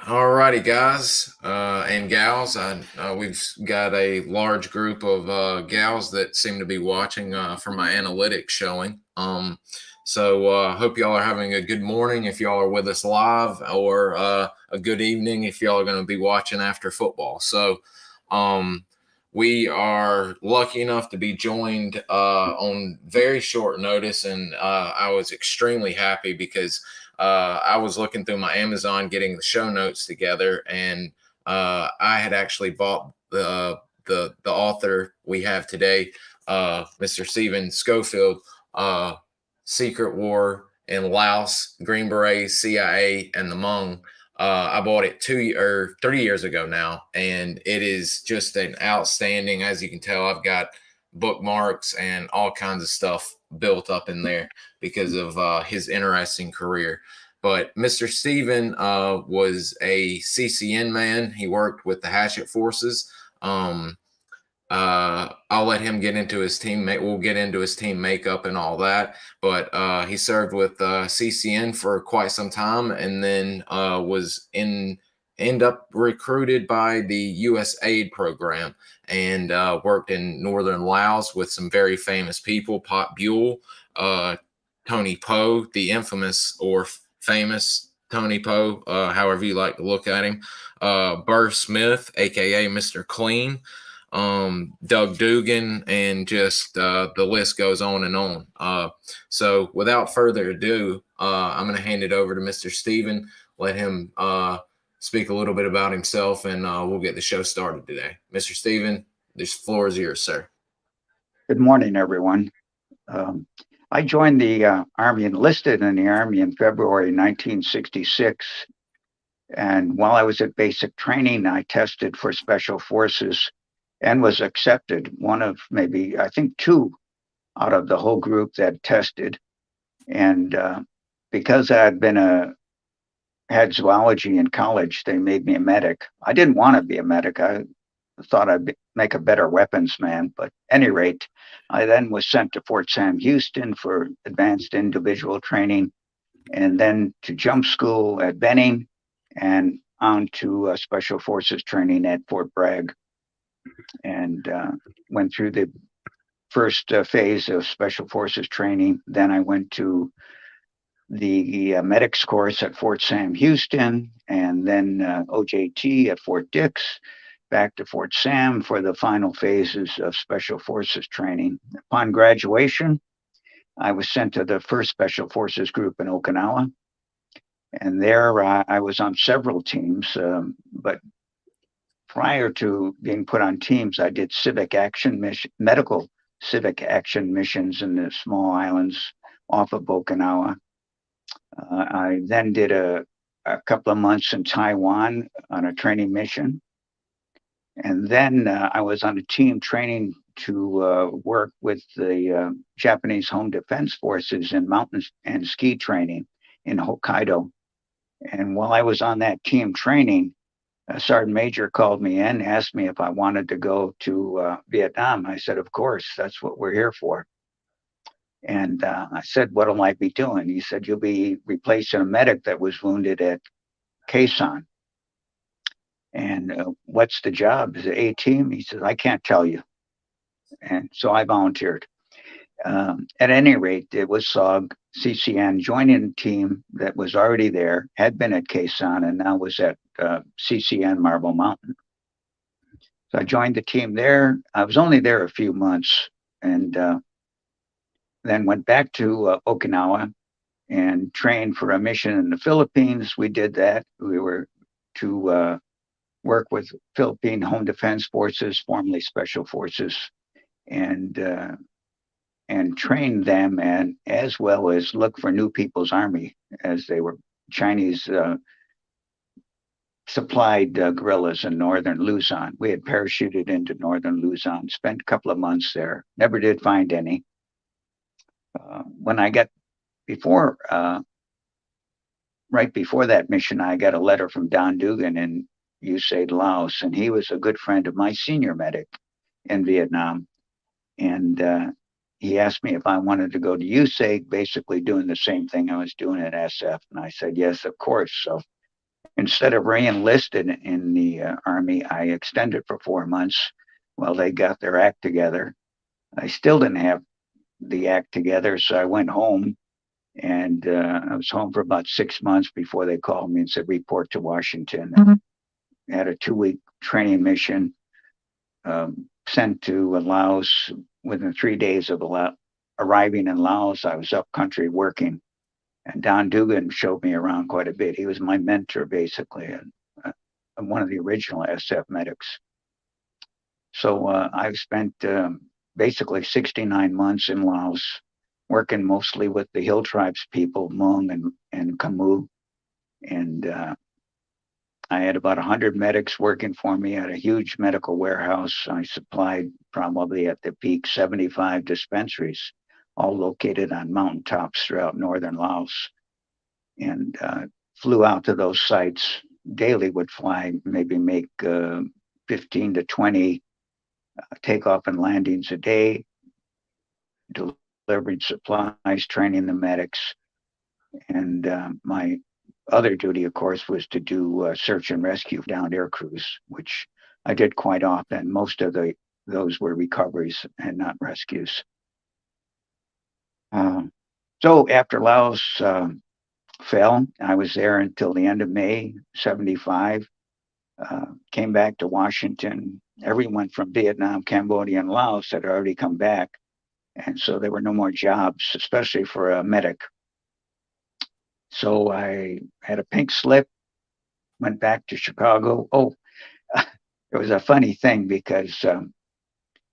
All righty, guys and gals. We've got a large group of gals that seem to be watching for my analytics showing. So hope y'all are having a good morning if y'all are with us live, or a good evening if y'all are going to be watching after football. So we are lucky enough to be joined on very short notice, and I was extremely happy because I was looking through my Amazon getting the show notes together, and I had actually bought the author we have today, Mr. Stephen Schofield, Secret War in Laos, Green Berets, CIA, and the Hmong. I bought it 3 years ago now, and it is just an outstanding. As you can tell, I've got bookmarks and all kinds of stuff built up in there because of his interesting career. But Mr. Stephen was a CCN man. He worked with the Hatchet Forces. I'll let him get into his teammate. We'll get into his team makeup and all that. But he served with CCN for quite some time, and then end up recruited by the USAID program, and worked in Northern Laos with some very famous people: Buell, Tony Po, the infamous or famous Tony Po, however you like to look at him, Burr Smith, aka Mr. Clean, Doug Dugan, and just the list goes on and on. So without further ado, I'm going to hand it over to Mr. Stephen, let him speak a little bit about himself, and we'll get the show started today. Mr. Stephen, this floor is yours, sir. Good morning, everyone. I joined the Army, enlisted in the Army in February 1966. And while I was at basic training, I tested for Special Forces and was accepted, one of maybe, I think, two out of the whole group that tested. And because I had zoology in college, they made me a medic. I didn't want to be a medic. I thought I'd make a better weapons man. But at any rate, I then was sent to Fort Sam Houston for advanced individual training, and then to jump school at Benning, and on to Special Forces training at Fort Bragg. And went through the first phase of Special Forces training. Then I went to the medics course at Fort Sam Houston, and then OJT at Fort Dix, back to Fort Sam for the final phases of Special Forces training. Upon graduation, I was sent to the first Special Forces group in Okinawa, and there I was on several teams, but prior to being put on teams, I did medical civic action missions in the small islands off of Okinawa. I then did a couple of months in Taiwan on a training mission. And then I was on a team training to work with the Japanese Home Defense Forces in mountain and ski training in Hokkaido. And while I was on that team training, a sergeant major called me in, asked me if I wanted to go to Vietnam. I said, of course, that's what we're here for. And I said, what'll I be doing? He said, you'll be replacing a medic that was wounded at Khe Sanh. And what's the job? Is it A team? He says, I can't tell you. And so I volunteered. At any rate, it was SOG, CCN, joining a team that was already there, had been at Khe Sanh, and now was at CCN Marble Mountain. So I joined the team there. I was only there a few months, and then went back to Okinawa and trained for a mission in the Philippines. We did that. We were to work with Philippine Home Defense Forces, formerly Special Forces, and train them, and as well as look for New People's Army, as they were Chinese supplied guerrillas in northern Luzon. We had parachuted into northern Luzon, spent a couple of months there, never did find any. When I got right before that mission, I got a letter from Don Dugan in USAID Laos, and he was a good friend of my senior medic in Vietnam. And he asked me if I wanted to go to USAID, basically doing the same thing I was doing at SF. And I said, yes, of course. So instead of re-enlisted in the Army, I extended for 4 months while they got their act together. I still didn't have the act together, so I went home, and I was home for about 6 months before they called me and said, report to Washington. Mm-hmm. Had a 2-week training mission, sent to Laos. Within 3 days of arriving in Laos, I was up country working. And Don Dugan showed me around quite a bit. He was my mentor, basically, and one of the original SF medics. So I've spent basically 69 months in Laos, working mostly with the hill tribes people, Hmong and Khmu. And I had about 100 medics working for me at a huge medical warehouse. I supplied probably at the peak 75 dispensaries, all located on mountaintops throughout northern Laos. And flew out to those sites daily, would fly, maybe make 15 to 20 takeoff and landings a day, delivering supplies, training the medics. And my other duty, of course, was to do search and rescue downed air crews, which I did quite often. Most of those were recoveries and not rescues. So after Laos fell, I was there until the end of May '75. Came back to Washington. Everyone from Vietnam, Cambodia, and Laos had already come back, and so there were no more jobs, especially for a medic. So I had a pink slip, went back to Chicago. Oh, it was a funny thing because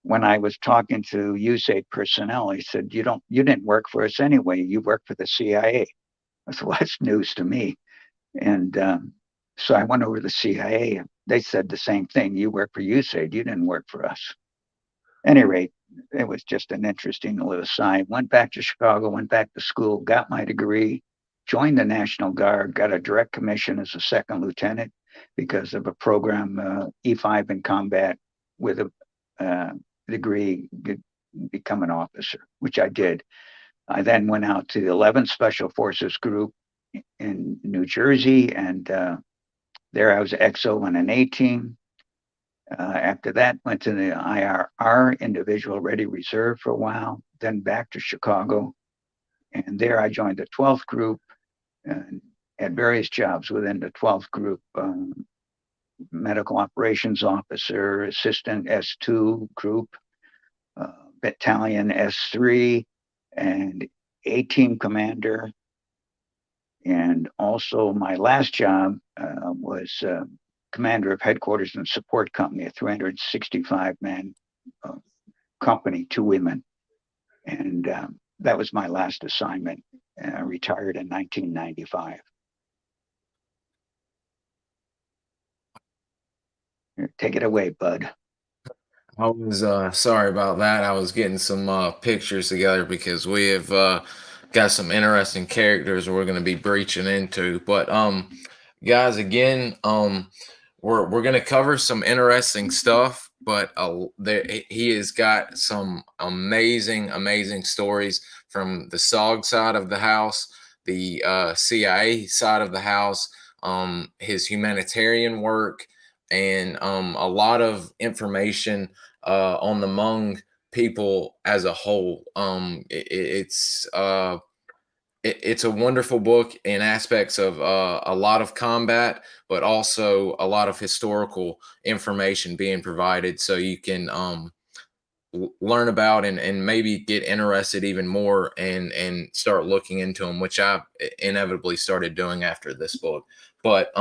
when I was talking to USAID personnel, he said, you didn't work for us anyway. You worked for the CIA. I said, well, that's news to me. And so I went over to the CIA. They said the same thing. You work for USAID. You didn't work for us. At any rate, it was just an interesting little aside. Went back to Chicago, went back to school, got my degree, joined the National Guard, got a direct commission as a second lieutenant because of a program, E5 in combat, with a degree, become an officer, which I did. I then went out to the 11th Special Forces Group in New Jersey, and there I was XO on an A team. After that, went to the IRR, Individual Ready Reserve, for a while, then back to Chicago. And there I joined the 12th Group and had various jobs within the 12th Group, medical operations officer, assistant S2 group, battalion S3, and A-team commander. And also my last job was commander of headquarters and support company, a 365-man company, 2 women. And that was my last assignment. I retired in 1995. Take it away, bud. I was sorry about that. I was getting some pictures together because we have got some interesting characters we're going to be breaching into. But guys, again, we're going to cover some interesting stuff. But he has got some amazing stories from the SOG side of the house, the CIA side of the house, his humanitarian work, and a lot of information on the Hmong people as a whole. It's a wonderful book in aspects of a lot of combat, but also a lot of historical information being provided, so you can learn about and maybe get interested even more and start looking into them, which I inevitably started doing after this book. But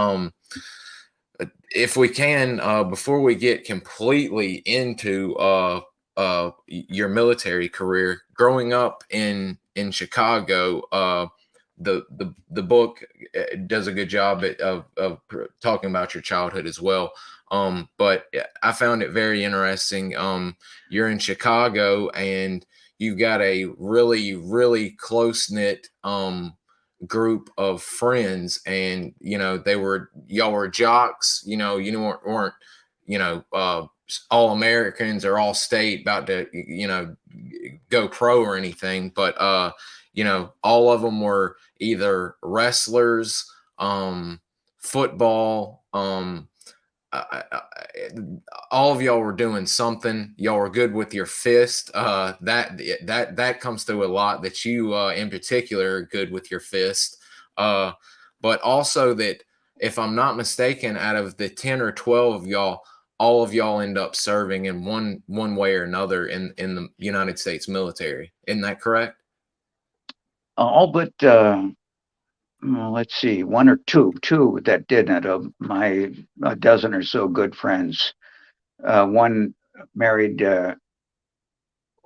if we can, before we get completely into your military career, growing up in Chicago, the book does a good job of talking about your childhood as well. But I found it very interesting. You're in Chicago and you've got a really close knit group of friends, and y'all were jocks. You weren't all Americans or all state about to go pro or anything, but all of them were either wrestlers, football. I, I, all of y'all were doing something. Y'all were good with your fist. That comes through a lot. That you, in particular, are good with your fist. But also that, if I'm not mistaken, out of the 10 or 12 of y'all, all of y'all end up serving in one way or another in the United States military. Isn't that correct? All but well, let's see, one or two that didn't. Of my a dozen or so good friends, one married, well,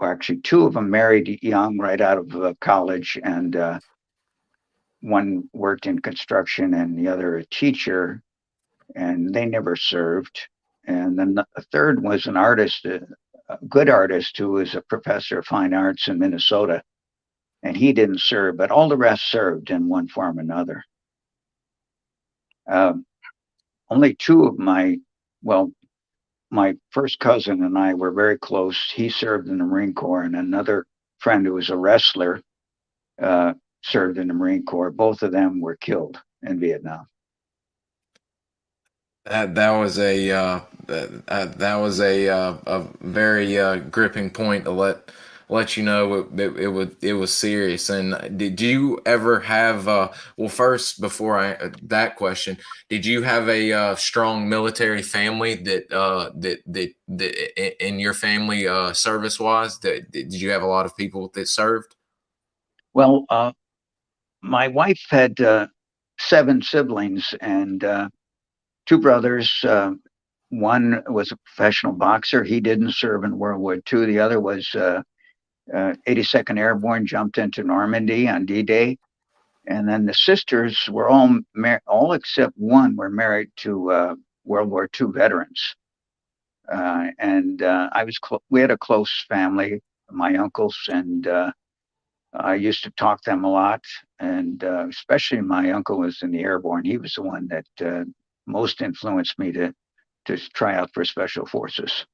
actually, two of them married young, right out of college, and one worked in construction, and the other a teacher, and they never served. And then the third was an artist, a good artist who was a professor of fine arts in Minnesota, and he didn't serve, but all the rest served in one form or another. Um, Only two of well, my first cousin and I were very close. He served in the Marine Corps, and another friend who was a wrestler uh, served in the Marine Corps. Both of them were killed in Vietnam. That was that was a very gripping point to let you know it was serious. And did you ever have well, first, before that question, did you have a strong military family that in your family, service wise, did you have a lot of people that served? Well, my wife had seven siblings and two brothers. One was a professional boxer. He didn't serve in World War II. The other was 82nd Airborne, jumped into Normandy on D-Day. And then the sisters were all except one were married to World War II veterans. And we had a close family, my uncles, and I used to talk to them a lot. And especially my uncle was in the airborne. He was the one that most influenced me to try out for special forces.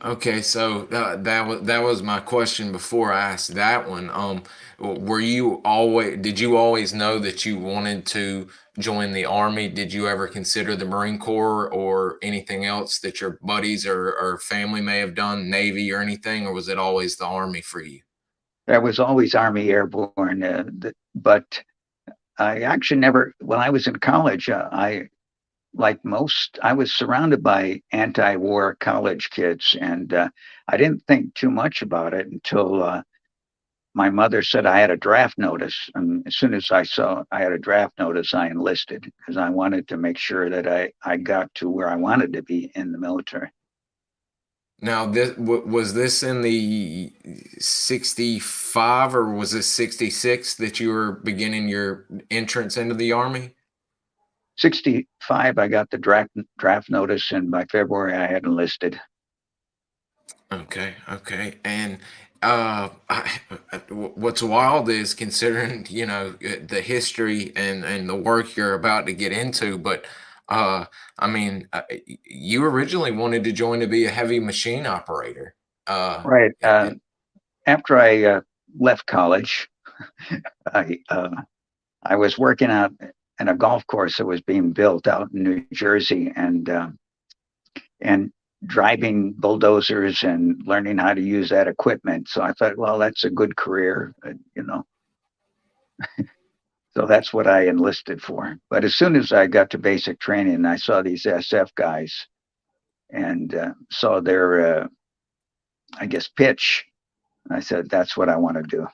Okay, so that was my question before I asked that one. Were you always did you always know that you wanted to join the Army? Did you ever consider the Marine Corps or anything else that your buddies or family may have done, Navy or anything, or was it always the Army for you? There was always Army Airborne, but I actually never. When I was in college, I was surrounded by anti-war college kids, and I didn't think too much about it until my mother said I had a draft notice. And as soon as I saw I had a draft notice, I enlisted because I wanted to make sure that I got to where I wanted to be in the military. Now, was this in the 65 or was this 66 that you were beginning your entrance into the Army? 65, I got the draft notice, and by February, I had enlisted. Okay, okay. And what's wild is, considering, the history and the work you're about to get into, but I mean, you originally wanted to join to be a heavy machine operator. Right. It, After I left college, I I was working out in a golf course that was being built out in New Jersey, and driving bulldozers and learning how to use that equipment. So I thought, well, that's a good career, you know. So that's what I enlisted for. But as soon as I got to basic training, I saw these SF guys and saw their, I guess, pitch. I said, that's what I want to do.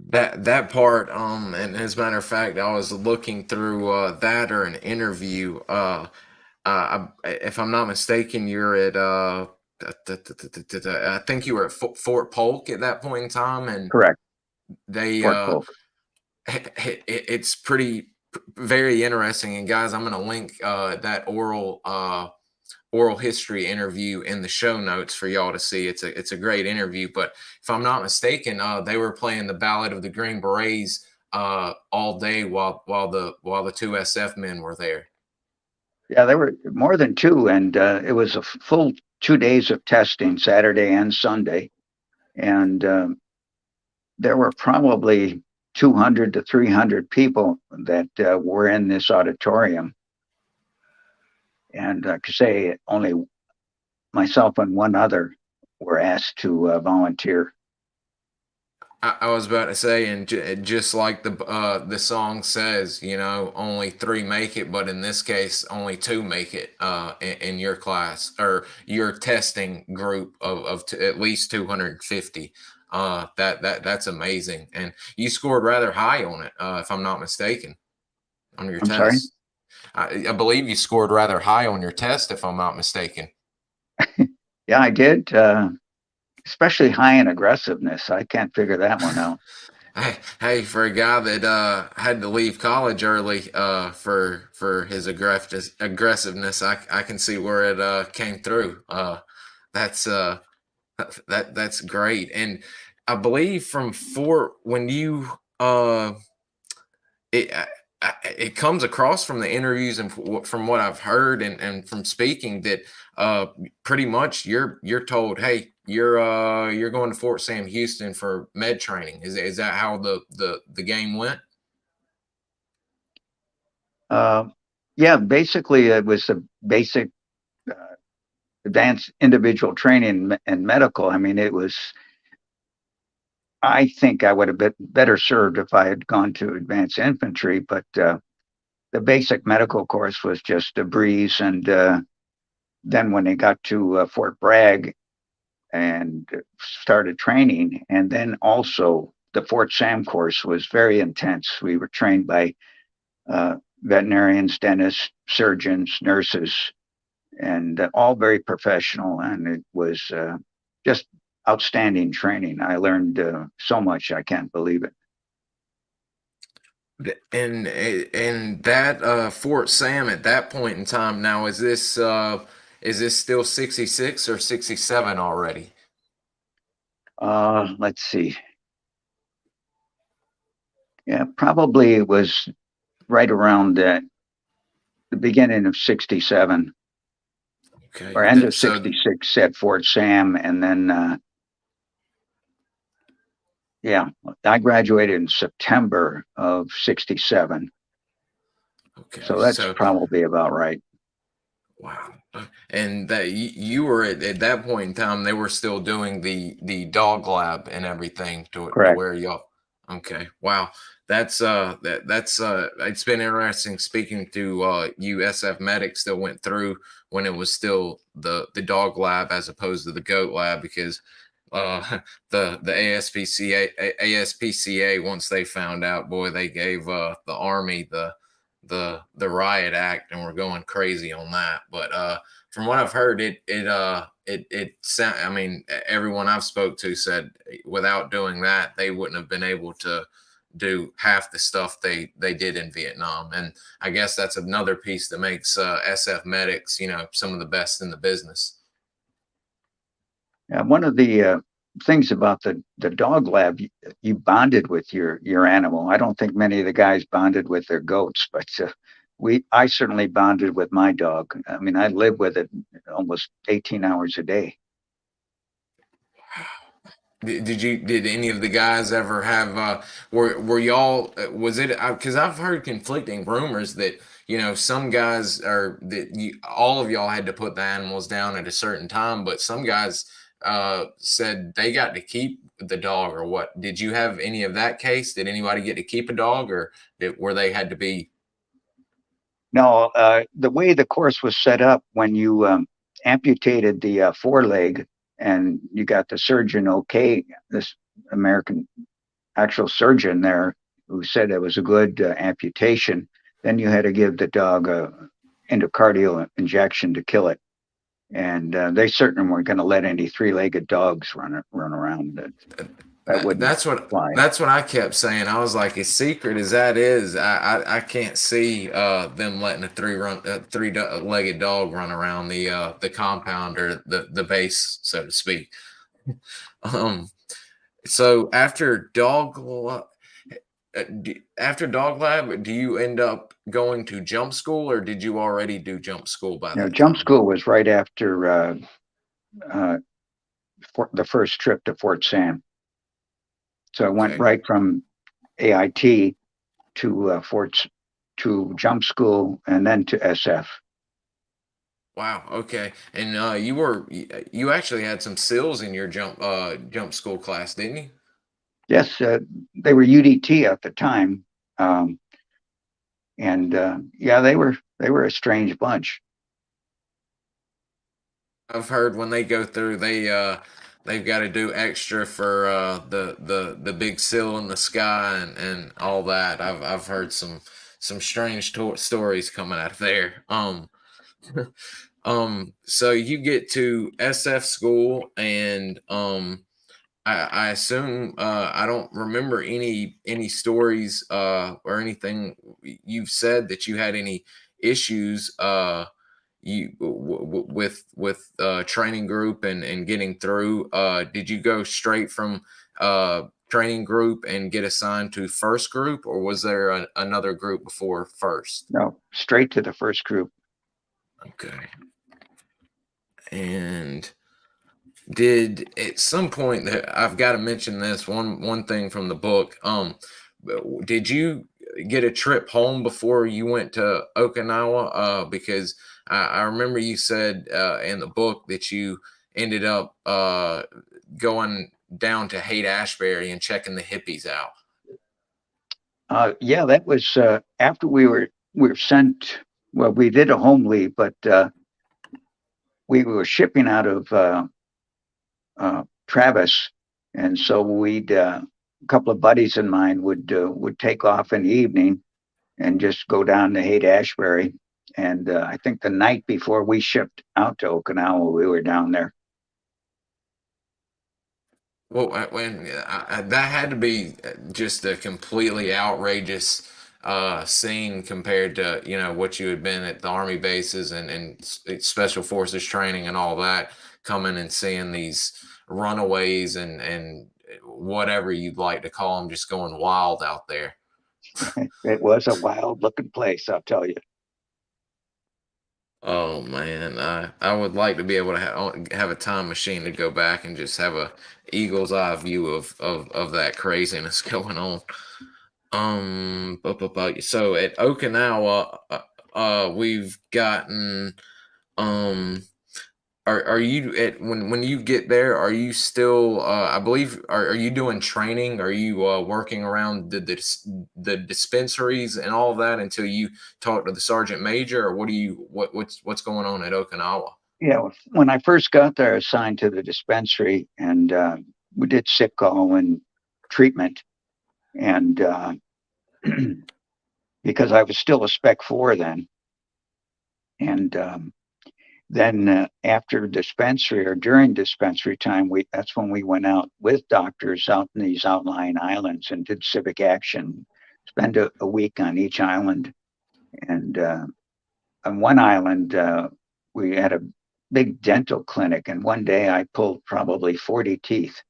that part, and as a matter of fact, I was looking through that, or an interview. If I'm not mistaken, you're at I think you were at Fort Polk at that point in time, and Correct. they Fort Polk. it's pretty very interesting. And guys, I'm going to link that oral history interview in the show notes for y'all to see. It's a great interview. But if I'm not mistaken, they were playing the Ballad of the Green Berets all day while the two SF men were there. Yeah, there were more than two, and it was a full 2 days of testing, Saturday and Sunday. And there were probably 200 to 300 people that were in this auditorium. And I could say only myself and one other were asked to volunteer. I was about to say, and just like the song says, you know, only three make it, but in this case, only two make it in your class or your testing group of at least 250. That's amazing, and you scored rather high on it, if I'm not mistaken, on your I'm sorry? test. I believe you scored rather high on your test, if I'm not mistaken. Yeah, I did. Especially high in aggressiveness. I can't figure that one out. Hey, for a guy that had to leave college early for his aggressiveness, I can see where it came through. That's that's great, and I believe from Fort when you it it comes across from the interviews and from what I've heard and from speaking that pretty much you're told, hey, you're going to Fort Sam Houston for med training. Is that how the game went? Yeah, basically, it was a basic advanced individual training and medical. I mean, it was. I think I would have been better served if I had gone to advanced infantry, but the basic medical course was just a breeze. And then when they got to Fort Bragg and started training, and then also the Fort Sam course was very intense. We were trained by veterinarians, dentists, surgeons, nurses, and all very professional. And it was just outstanding training. I learned so much. I can't believe it. And that Fort Sam at that point in time, now is this still 66 or 67 already? Let's see. Yeah, probably it was right around the beginning of 67 Okay, or end of so 66 at Fort Sam. And then, yeah, I graduated in September of 67. okay, So that's so probably about right. wow. And that you were at that point in time, they were still doing the dog lab and everything to Correct. where y'all. Okay. Wow. That's it's been interesting speaking to USF medics that went through when it was still the dog lab as opposed to the goat lab because the ASPCA once they found out, boy, they gave the Army the riot act and we're going crazy on that. But from what I've heard, I mean, everyone I've spoke to said without doing that, they wouldn't have been able to do half the stuff they did in Vietnam. And I guess that's another piece that makes SF medics, you know, some of the best in the business. One of the things about the dog lab, you bonded with your animal. I don't think many of the guys bonded with their goats, but I certainly bonded with my dog. I mean, I lived with it almost 18 hours a day. Did any of the guys ever have were y'all was it because I've heard conflicting rumors that you know some guys are that all of y'all had to put the animals down at a certain time, but some guys said they got to keep the dog or what? Did you have any of that case? Did anybody get to keep a dog or where they had to be? No, the way the course was set up, when you amputated the foreleg and you got the surgeon okay, this American actual surgeon there who said it was a good amputation, then you had to give the dog a endocardial injection to kill it. And they certainly weren't going to let any three-legged dogs run around. That wouldn't fly. That's what I kept saying. I was like, as secret as that is, I can't see them letting a three-legged dog run around the compound or the base, so to speak. Um, so after dog lab, do you end up going to jump school, or did you already do jump school by that Jump time? school was right after uh, the first trip to Fort Sam. So I went Okay. right from AIT to to jump school and then to SF. Wow. Okay. And you actually had some SEALs in your jump school class, didn't you? Yes, they were UDT at the time, um, and yeah, they were a strange bunch. I've heard when they go through, they've got to do extra for the big seal in the sky and all that. I've heard some strange stories coming out of there. So you get to SF school, and I assume I don't remember any stories or anything you've said that you had any issues with training group and getting through. Did you go straight from training group and get assigned to first group, or was there another group before first? No, straight to the first group. Okay. And did at some point that I've got to mention this one thing from the book. Did you get a trip home before you went to Okinawa? Because I remember you said in the book that you ended up going down to Haight Ashbury and checking the hippies out. Yeah, that was after we were sent. Well, we did a home leave, but we were shipping out of Travis, and so we'd a couple of buddies of mine would take off in the evening and just go down to Haight Ashbury. And I think the night before we shipped out to Okinawa, we were down there. Well, that had to be just a completely outrageous scene compared to what you had been at the army bases and special forces training and all that. Coming and seeing these runaways and whatever you'd like to call them, just going wild out there. It was a wild looking place, I'll tell you. Oh man, I would like to be able to have a time machine to go back and just have a eagle's eye view of that craziness going on. So at Okinawa, we've gotten um are you at when you get there, are you still I believe are you doing training? Are you working around the dispensaries and all of that until you talk to the sergeant major, or what's going on at Okinawa? Yeah, when I first got there, I was assigned to the dispensary, and we did sick call and treatment. And because I was still a Spec 4 then, and then after dispensary or during dispensary time, we that's when we went out with doctors out in these outlying islands and did civic action. Spend a week on each island, and on one island we had a big dental clinic, and one day I pulled probably 40 teeth.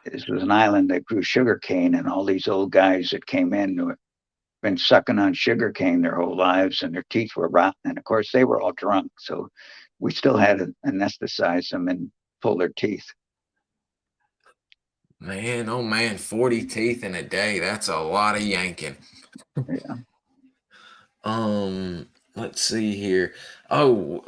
This was an island that grew sugar cane, and all these old guys that came in who had been sucking on sugar cane their whole lives, and their teeth were rotten. And of course, they were all drunk, so we still had to anesthetize them and pull their teeth. Man, oh man, 40 teeth in a day. That's a lot of yanking. Yeah. Let's see here. Oh,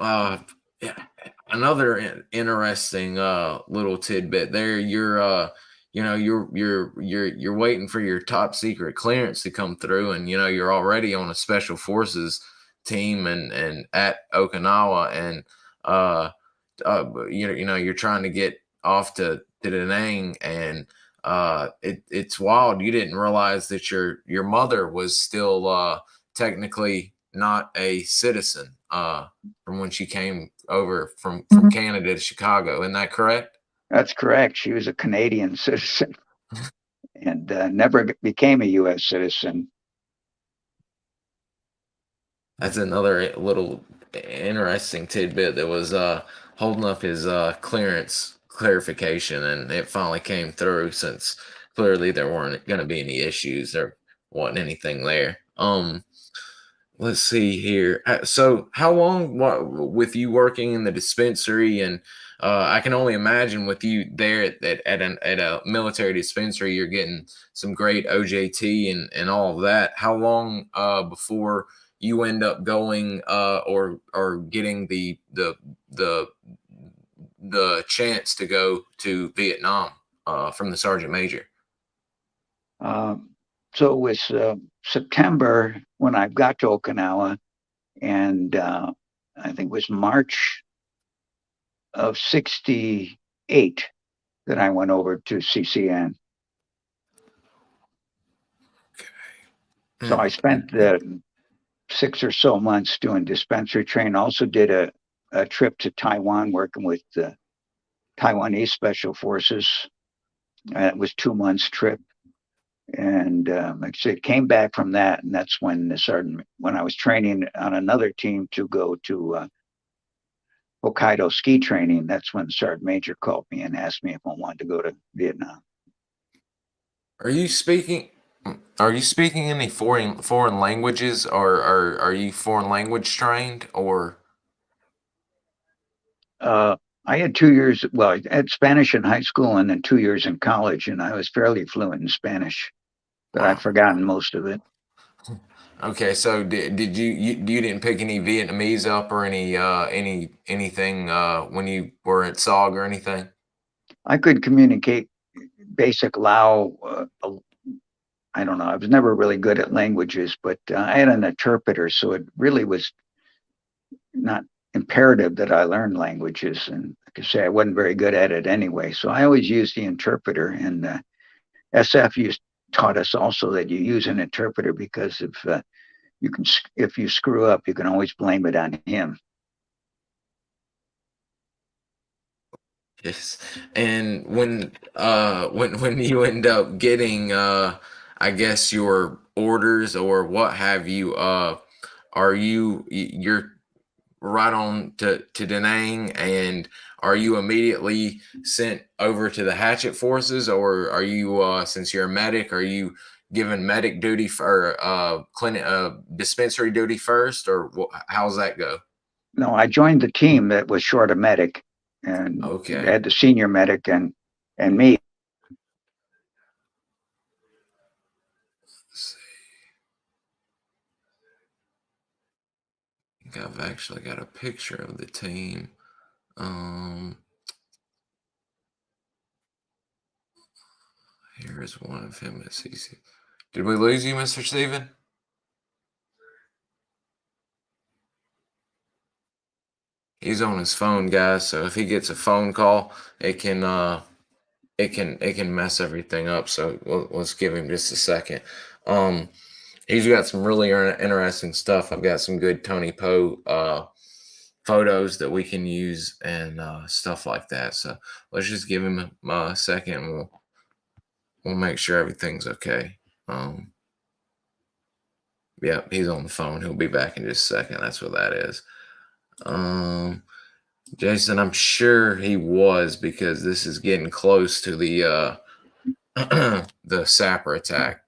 yeah, another interesting little tidbit there. You're waiting for your top secret clearance to come through, and you're already on a special forces team and at Okinawa, and you're trying to get off to Da Nang, and it's wild. You didn't realize that your mother was still technically not a citizen from when she came over from Canada to Chicago. Isn't that correct? That's correct. She was a Canadian citizen and never became a U.S. citizen. That's another little interesting tidbit that was holding up his clearance clarification, and it finally came through since clearly there weren't going to be any issues. There wasn't anything there. Let's see here. So, how long with you working in the dispensary and I can only imagine with you there at a military dispensary, you're getting some great OJT and all of that. How long before you end up going or getting the the chance to go to Vietnam from the sergeant major? So it was September when I got to Okinawa, and I think it was March of '68 that I went over to CCN. So I spent the 6 or so months doing dispensary training. Also did a trip to Taiwan working with the Taiwanese Special Forces. It was 2 months trip. And like I said, came back from that, and that's when when I was training on another team to go to Hokkaido ski training. That's when the sergeant major called me and asked me if I wanted to go to Vietnam. Are you speaking? Are you speaking any foreign languages, or are you foreign language trained, or? Uh, I had 2 years, well, I had Spanish in high school and then 2 years in college, and I was fairly fluent in Spanish, but I've Wow. forgotten most of it. Okay, so did you didn't pick any Vietnamese up or anything when you were at SOG or anything? I could communicate basic Lao. I don't know. I was never really good at languages, but I had an interpreter, so it really was not imperative that I learn languages. And like I say, I wasn't very good at it anyway. So I always used the interpreter. And SF used taught us also that you use an interpreter because if you screw up, you can always blame it on him. Yes. And when you end up getting I guess your orders or what have you, are you're right on to Da Nang, and are you immediately sent over to the Hatchet Forces, or are you since you're a medic, are you given medic duty for clinic dispensary duty first, or how's that go? No, I joined the team that was short a medic, and they Okay. had the senior medic and me. Let's see. I think I've actually got a picture of the team. Um, Here is one of him at CC. Did we lose you, Mr. Steven? He's on his phone, guys. So if he gets a phone call, it can mess everything up. So let's give him just a second. Um, he's got some really interesting stuff. I've got some good Tony Poe photos that we can use and stuff like that. So let's just give him a second. And we'll make sure everything's okay. Um, yeah, he's on the phone. He'll be back in just a second. That's what that is. Um, Jason, I'm sure he was, because this is getting close to the the sapper attack.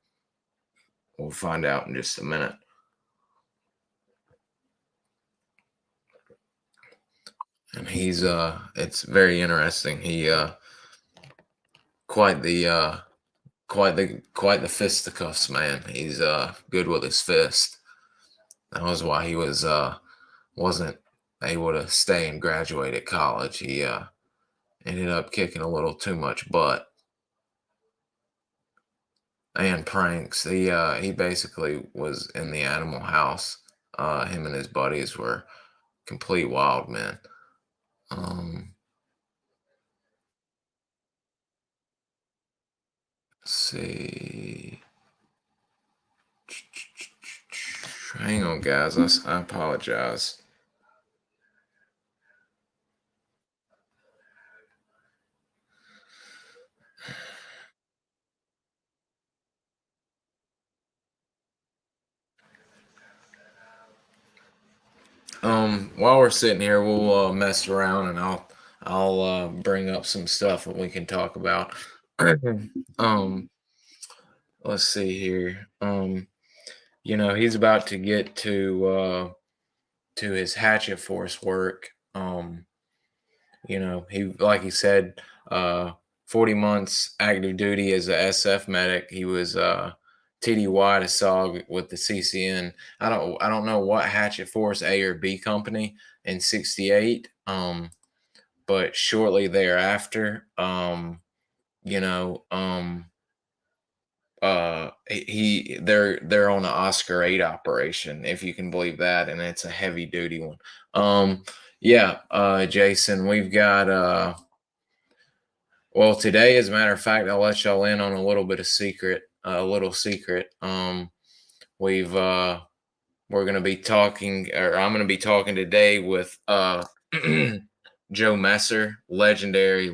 We'll find out in just a minute. And he's it's very interesting. He quite the quite the fisticuffs man. He's good with his fist. That was why he wasn't able to stay and graduate at college. He ended up kicking a little too much butt and pranks. He basically was in the animal house. Him and his buddies were complete wild men. Um, let's see. Hang on, guys. I apologize. While we're sitting here, we'll mess around, and I'll bring up some stuff that we can talk about. um, let's see here. He's about to get to his Hatchet Force work. He, like he said, 40 months active duty as a SF medic. He was TDY to SOG with the CCN. I don't know what Hatchet Force A or B company in '68. But shortly thereafter, you know, they're on the Oscar 8 operation, if you can believe that, and it's a heavy duty one. Jason, we've got well, today, as a matter of fact, I'll let y'all in on a little bit of secret, a little secret. We've We're going to be talking, or I'm going to be talking today with Joe Messer, legendary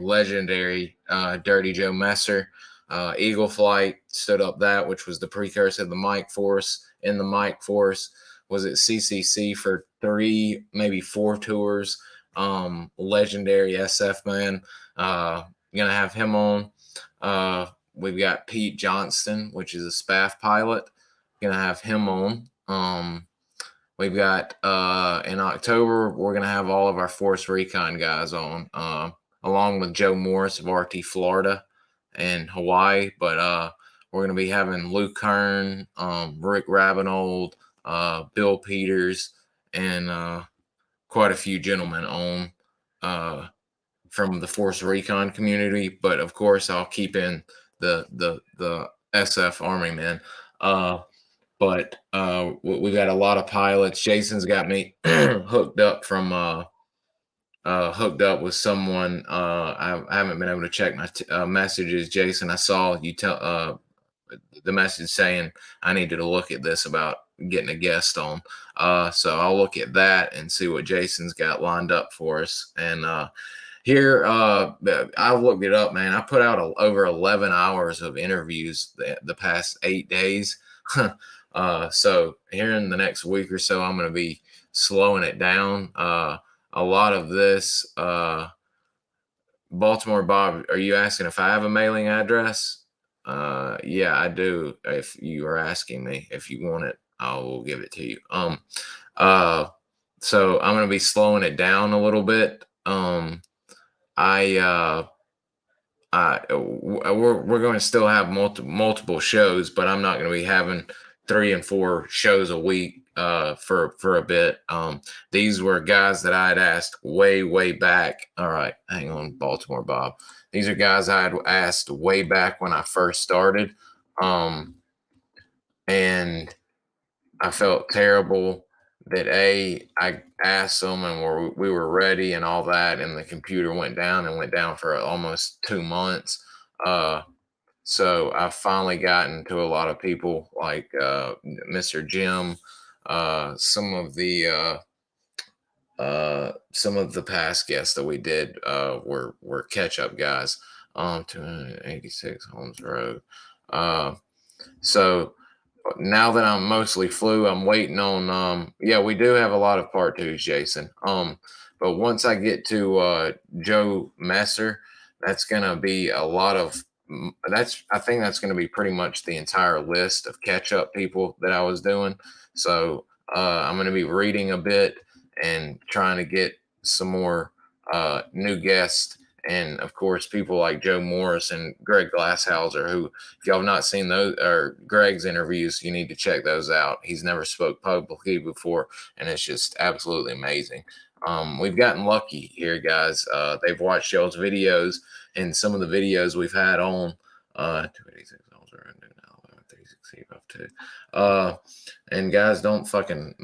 Dirty Joe Messer. Eagle Flight stood up that, which was the precursor of the Mike Force. In the Mike Force was at CCC for 3, maybe 4 tours. Legendary SF man. Gonna have him on. We've got Pete Johnston, which is a SPAF pilot. Gonna have him on. We've got in October, we're gonna have all of our Force Recon guys on, along with Joe Morris of RT Florida and Hawaii. But we're gonna be having Luke Hearn, Rick Rabinold, Bill Peters, and quite a few gentlemen on from the Force Recon community. But of course, I'll keep in the SF Army men. But we've got a lot of pilots. Jason's got me hooked up with someone. I haven't been able to check my messages. Jason, I saw you tell the message saying I needed to look at this about getting a guest on. So I'll look at that and see what Jason's got lined up for us. And here, I've looked it up, man. I put out over 11 hours of interviews the past 8 days. So here in the next week or so, I'm going to be slowing it down. A lot of this, Baltimore Bob, are you asking if I have a mailing address? Yeah, I do. If you are asking me, if you want it, I will give it to you. So I'm going to be slowing it down a little bit. We're going to still have multiple shows, but I'm not going to be having 3 and 4 shows a week for a bit. These were guys that I had asked way back. All right, hang on, Baltimore Bob. These are guys I had asked way back when I first started, and I felt terrible that I asked them and we were ready and all that, and the computer went down for almost 2 months. So I've finally gotten to a lot of people like Mr. Jim, some of the past guests that we did were catch up guys on 286 Holmes Road. So now that I'm mostly flu, I'm waiting on we do have a lot of part 2s, Jason. But once I get to Joe Messer, that's gonna be a lot of I think that's gonna be pretty much the entire list of catch up people that I was doing. So I'm gonna be reading a bit and trying to get some more new guests. And of course, people like Joe Morris and Greg Glasshauser, who, if y'all have not seen those or Greg's interviews, you need to check those out. He's never spoke publicly before, and it's just absolutely amazing. We've gotten lucky here, guys. They've watched y'all's videos, and some of the videos we've had on 286 and guys, don't fucking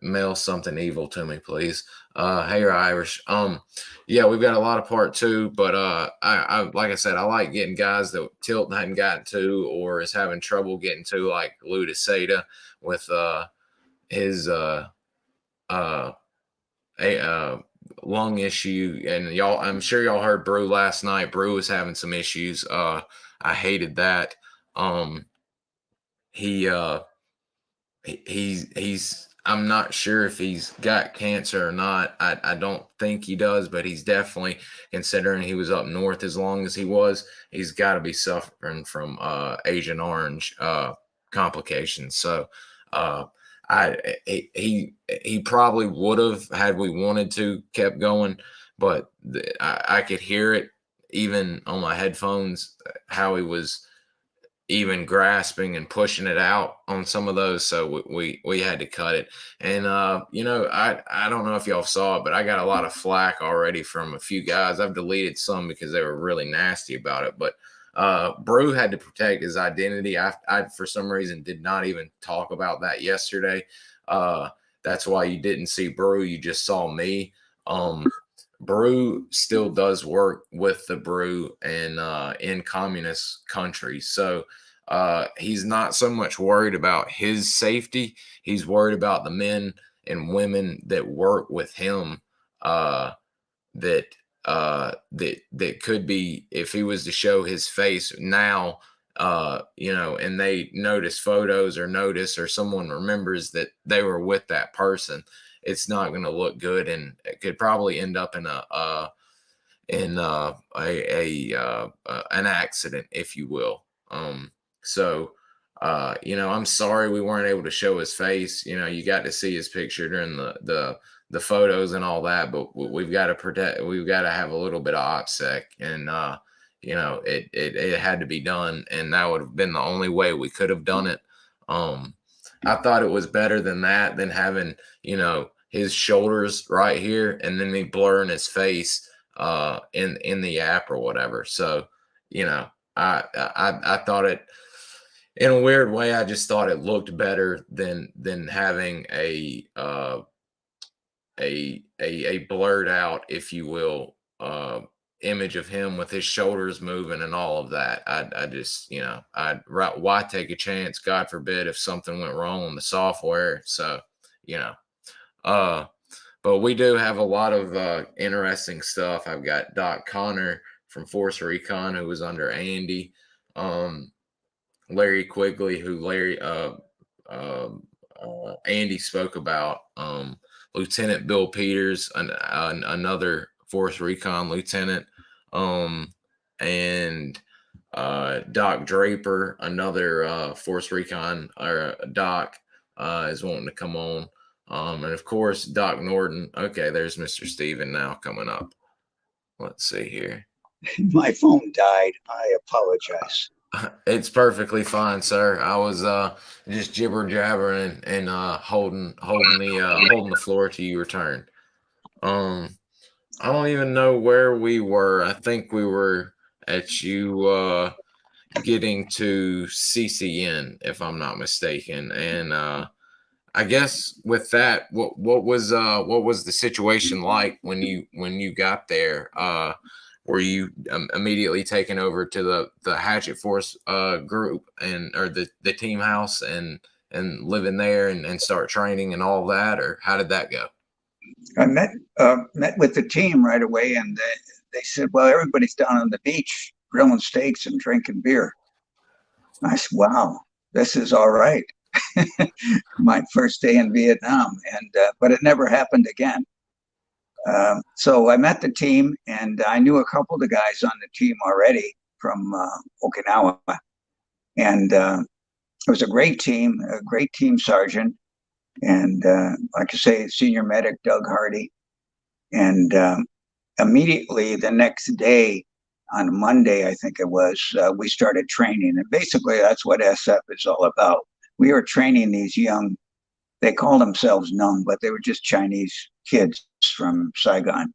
mail something evil to me, please. Hey, Irish. We've got a lot of part 2, but I like I said, I like getting guys that Tilt hadn't gotten to or is having trouble getting to, like Lou DeSada with his lung issue. And y'all, I'm sure y'all heard Brew last night. Brew was having some issues. I hated that. He's I'm not sure if he's got cancer or not. I don't think he does, but he's definitely, considering he was up north as long as he was, he's got to be suffering from Agent Orange complications. So he probably would have, had we wanted to, kept going, but I could hear it even on my headphones, how he was even grasping and pushing it out on some of those. So we had to cut it. And I don't know if y'all saw it, but I got a lot of flack already from a few guys. I've deleted some because they were really nasty about it. But Brew had to protect his identity. I for some reason did not even talk about that yesterday. That's why you didn't see Brew. You just saw me. Brew still does work with the Brew and in communist countries. So he's not so much worried about his safety. He's worried about the men and women that work with him, that that could be, if he was to show his face now, and they notice photos or notice, or someone remembers that they were with that person, it's not going to look good, and it could probably end up in an accident, if you will. So I'm sorry we weren't able to show his face. You got to see his picture during the photos and all that, but we've got to protect. We've got to have a little bit of OPSEC, and it had to be done, and that would have been the only way we could have done it. I thought it was better than that, than having his shoulders right here and then me blurring his face in the app or whatever. So I thought it, in a weird way, I just thought it looked better than having a blurred out, if you will, image of him with his shoulders moving and all of that. I just, why take a chance? God forbid if something went wrong on the software. So, but we do have a lot of interesting stuff. I've got Doc Connor from Force Recon, who was under Andy, Larry Quigley, who Andy spoke about, Lieutenant Bill Peters, another Force Recon lieutenant, and Doc Draper, another Force Recon doc, is wanting to come on. And of course, Doc Norton. Okay, there's Mr. Steven now coming up. Let's see here. My phone died. I apologize. It's perfectly fine, sir. I was just jibber jabbering and holding the floor till you return. I don't even know where we were. I think we were at you getting to CCN, if I'm not mistaken. And I guess with that, what was the situation like when you got there? Were you immediately taken over to the Hatchet Force group, or the team house, and living there and start training and all that, or how did that go? I met with the team right away, and they said, "Well, everybody's down on the beach grilling steaks and drinking beer." I said, "Wow, this is all right." My first day in Vietnam, and but it never happened again. So I met the team, and I knew a couple of the guys on the team already from Okinawa, and it was a great team sergeant, and like I say, senior medic Doug Hardy, and immediately the next day, on Monday, I think it was, we started training, and basically that's what SF is all about. We were training these young, they called themselves Hmong, but they were just Chinese kids from Saigon.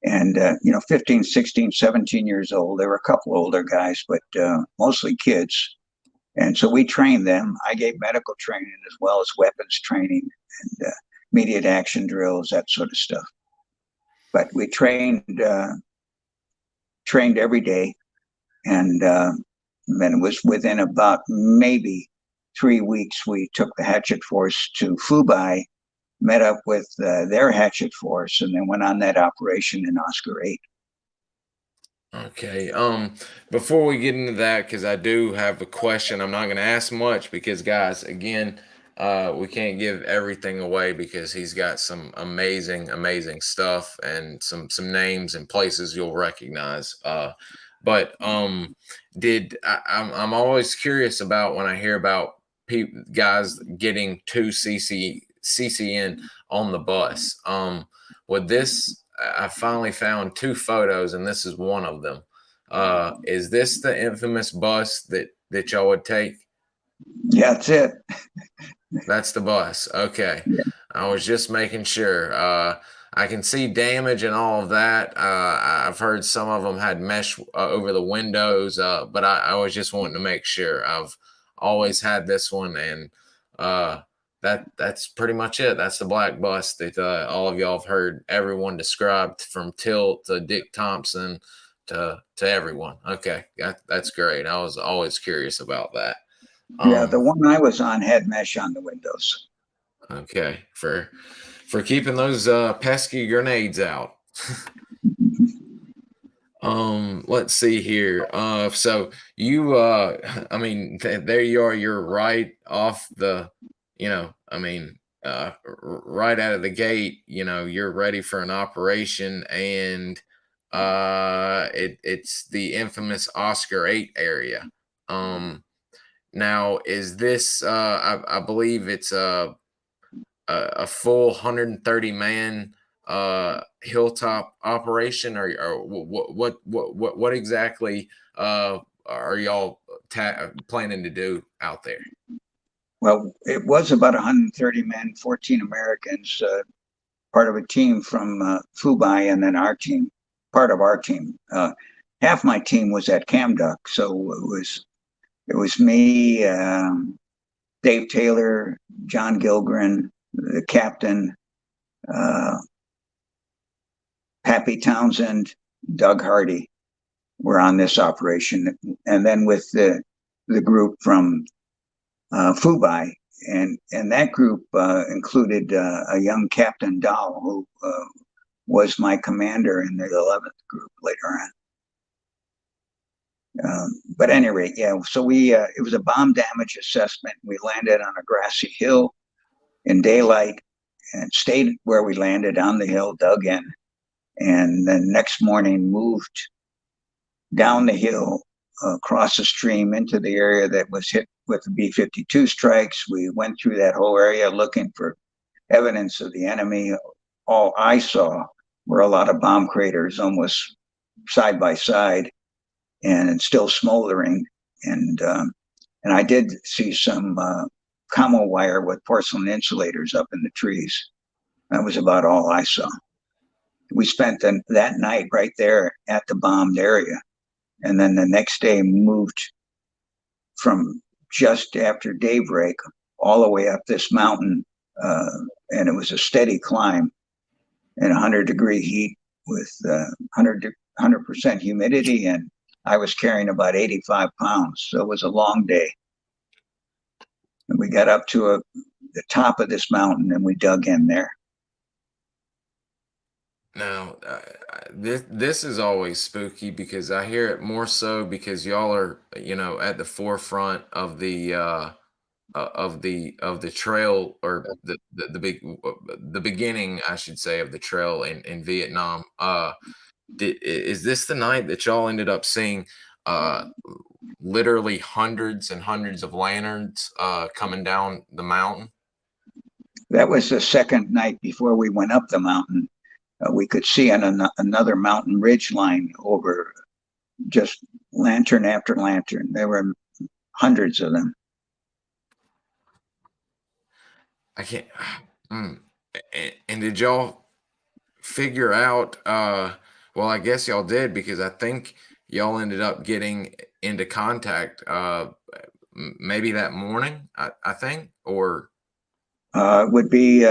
And, 15, 16, 17 years old. There were a couple older guys, but mostly kids. And so we trained them. I gave medical training as well as weapons training and immediate action drills, that sort of stuff. But we trained every day. And then it was within about maybe 3 weeks, we took the Hatchet Force to Fubai, met up with their Hatchet Force, and then went on that operation in Oscar 8. Okay. Before we get into that, because I do have a question, I'm not going to ask much because, guys, again, we can't give everything away because he's got some amazing stuff and some names and places you'll recognize. But I'm always curious about when I hear about guys getting to CCN on the bus. With this, I finally found 2 photos, and this is one of them. Is this the infamous bus that y'all would take? Yeah, that's it. That's the bus. Okay. Yeah. I was just making sure. I can see damage and all of that. I've heard some of them had mesh over the windows, but I was just wanting to make sure. I've always had this one, and that's pretty much it. That's the black bus that all of y'all have heard everyone described, from Tilt to Dick Thompson to everyone. Okay, that's great. I was always curious about that. Yeah, the one I was on had mesh on the windows. Okay, for keeping those pesky grenades out. Let's see here. So you I mean, there you are, you're right off the, right out of the gate, you're ready for an operation, and it's the infamous Oscar 8 area. Now, is this I believe it's a full 130 man hilltop operation, or what exactly are y'all planning to do out there? Well, it was about 130 men, 14 Americans, part of a team from Fubai, and then our team, part of our team. Half my team was at Camduck, so it was me, Dave Taylor, John Gilgren, the captain, Pappy Townsend, Doug Hardy were on this operation, and then with the group from Fubai, and that group included a young Captain Dow, who was my commander in the 11th group later on. But at any rate, yeah. So it was a bomb damage assessment. We landed on a grassy hill in daylight and stayed where we landed on the hill, dug in, and then next morning moved down the hill, across the stream into the area that was hit with the B-52 strikes. We went through that whole area looking for evidence of the enemy. All I saw were a lot of bomb craters almost side by side, and it's still smoldering. And I did see some commo wire with porcelain insulators up in the trees. That was about all I saw. We spent that night right there at the bombed area. And then the next day moved from just after daybreak all the way up this mountain. And it was a steady climb in 100-degree heat with 100% humidity. And I was carrying about 85 pounds. So it was a long day. And we got up to the top of this mountain, and we dug in there. Now, this is always spooky, because I hear it more so because y'all are, at the forefront of the trail, or the beginning, I should say, of the trail in Vietnam. Is this the night that y'all ended up seeing literally hundreds and hundreds of lanterns coming down the mountain? That was the second night before we went up the mountain. We could see on another mountain ridge line over just lantern after lantern. There were hundreds of them. I can't. And did y'all figure out? Well, I guess y'all did, because I think y'all ended up getting into contact maybe that morning, I think, or it would be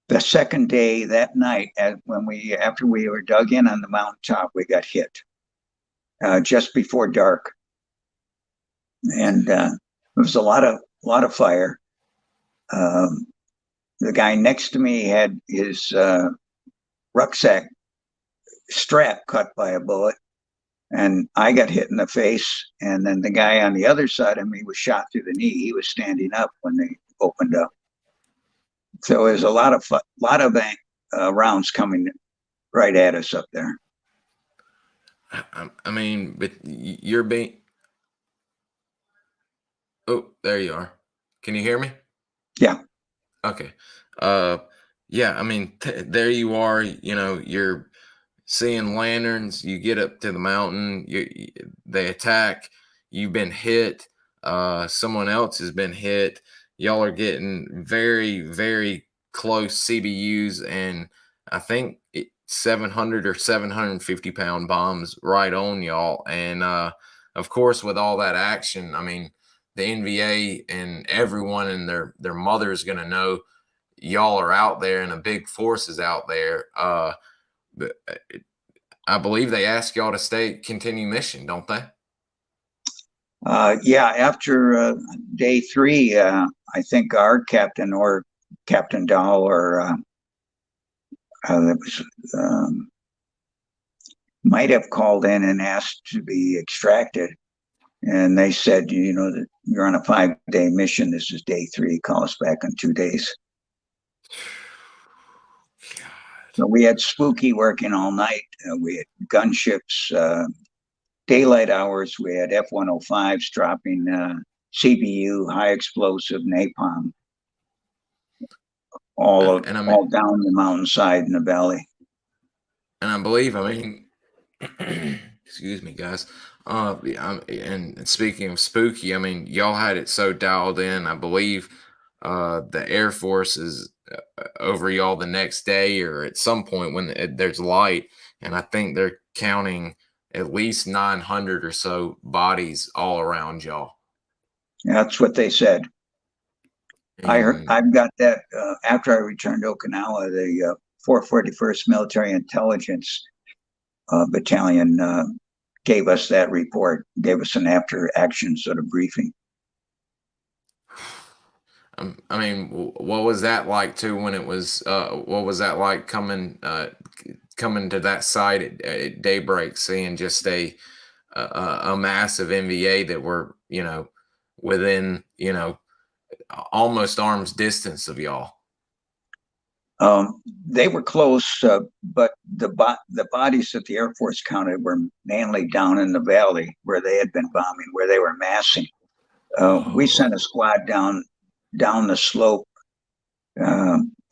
the second day that night, after we were dug in on the mountaintop, we got hit just before dark, and there was a lot of fire. The guy next to me had his rucksack strap cut by a bullet, and I got hit in the face. And then the guy on the other side of me was shot through the knee. He was standing up when they opened up. So there's a lot of rounds coming right at us up there. I mean, but you're being. Oh, there you are. Can you hear me? Yeah. Okay. Uh, yeah, I mean, there you are. You know, you're seeing lanterns. You get up to the mountain. They attack. You've been hit. Someone else has been hit. Y'all are getting very, very close CBUs, and I think 700 or 750 pound bombs right on y'all. And of course, with all that action, I mean, the NVA and everyone and their mother is going to know y'all are out there and a big force is out there. But I believe they ask y'all to continue mission, don't they? Yeah, after day 3, I think our captain or Captain Dahl or that was might have called in and asked to be extracted. And they said, you know, that you're on a 5-day mission. This is day 3. Call us back in 2 days. God. So we had Spooky working all night. We had gunships, daylight hours. We had F-105s dropping CBU, high explosive napalm, all And I mean, all down the mountainside in the valley. and I believe, I mean, excuse me, guys. And speaking of spooky, I mean, y'all had it so dialed in. I believe the Air Force is over y'all the next day or at some point when there's light, and I think they're counting at least 900 or so bodies all around y'all. That's what they said. And I've got that after I returned to Okinawa, the 441st Military Intelligence Battalion gave us that report, gave us an after action sort of briefing. I mean, what was that like too when it was? What was that like coming to that site at daybreak, seeing just a massive NVA that were, you know, within, you know, almost arm's distance of y'all? They were close, but the bodies that the Air Force counted were mainly down in the valley where they had been bombing, where they were massing. We sent a squad down the slope,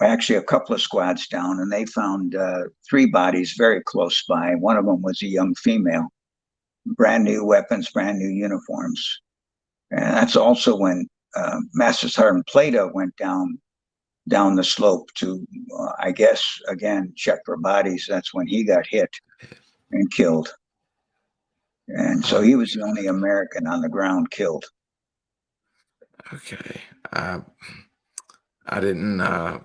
actually a couple of squads down, and they found 3 bodies very close by. One of them was a young female, brand new weapons, brand new uniforms. And that's also when Master Sergeant Plato went down the slope to, I guess, again, check for bodies. That's when he got hit and killed. And so he was the only American on the ground killed. Okay. I didn't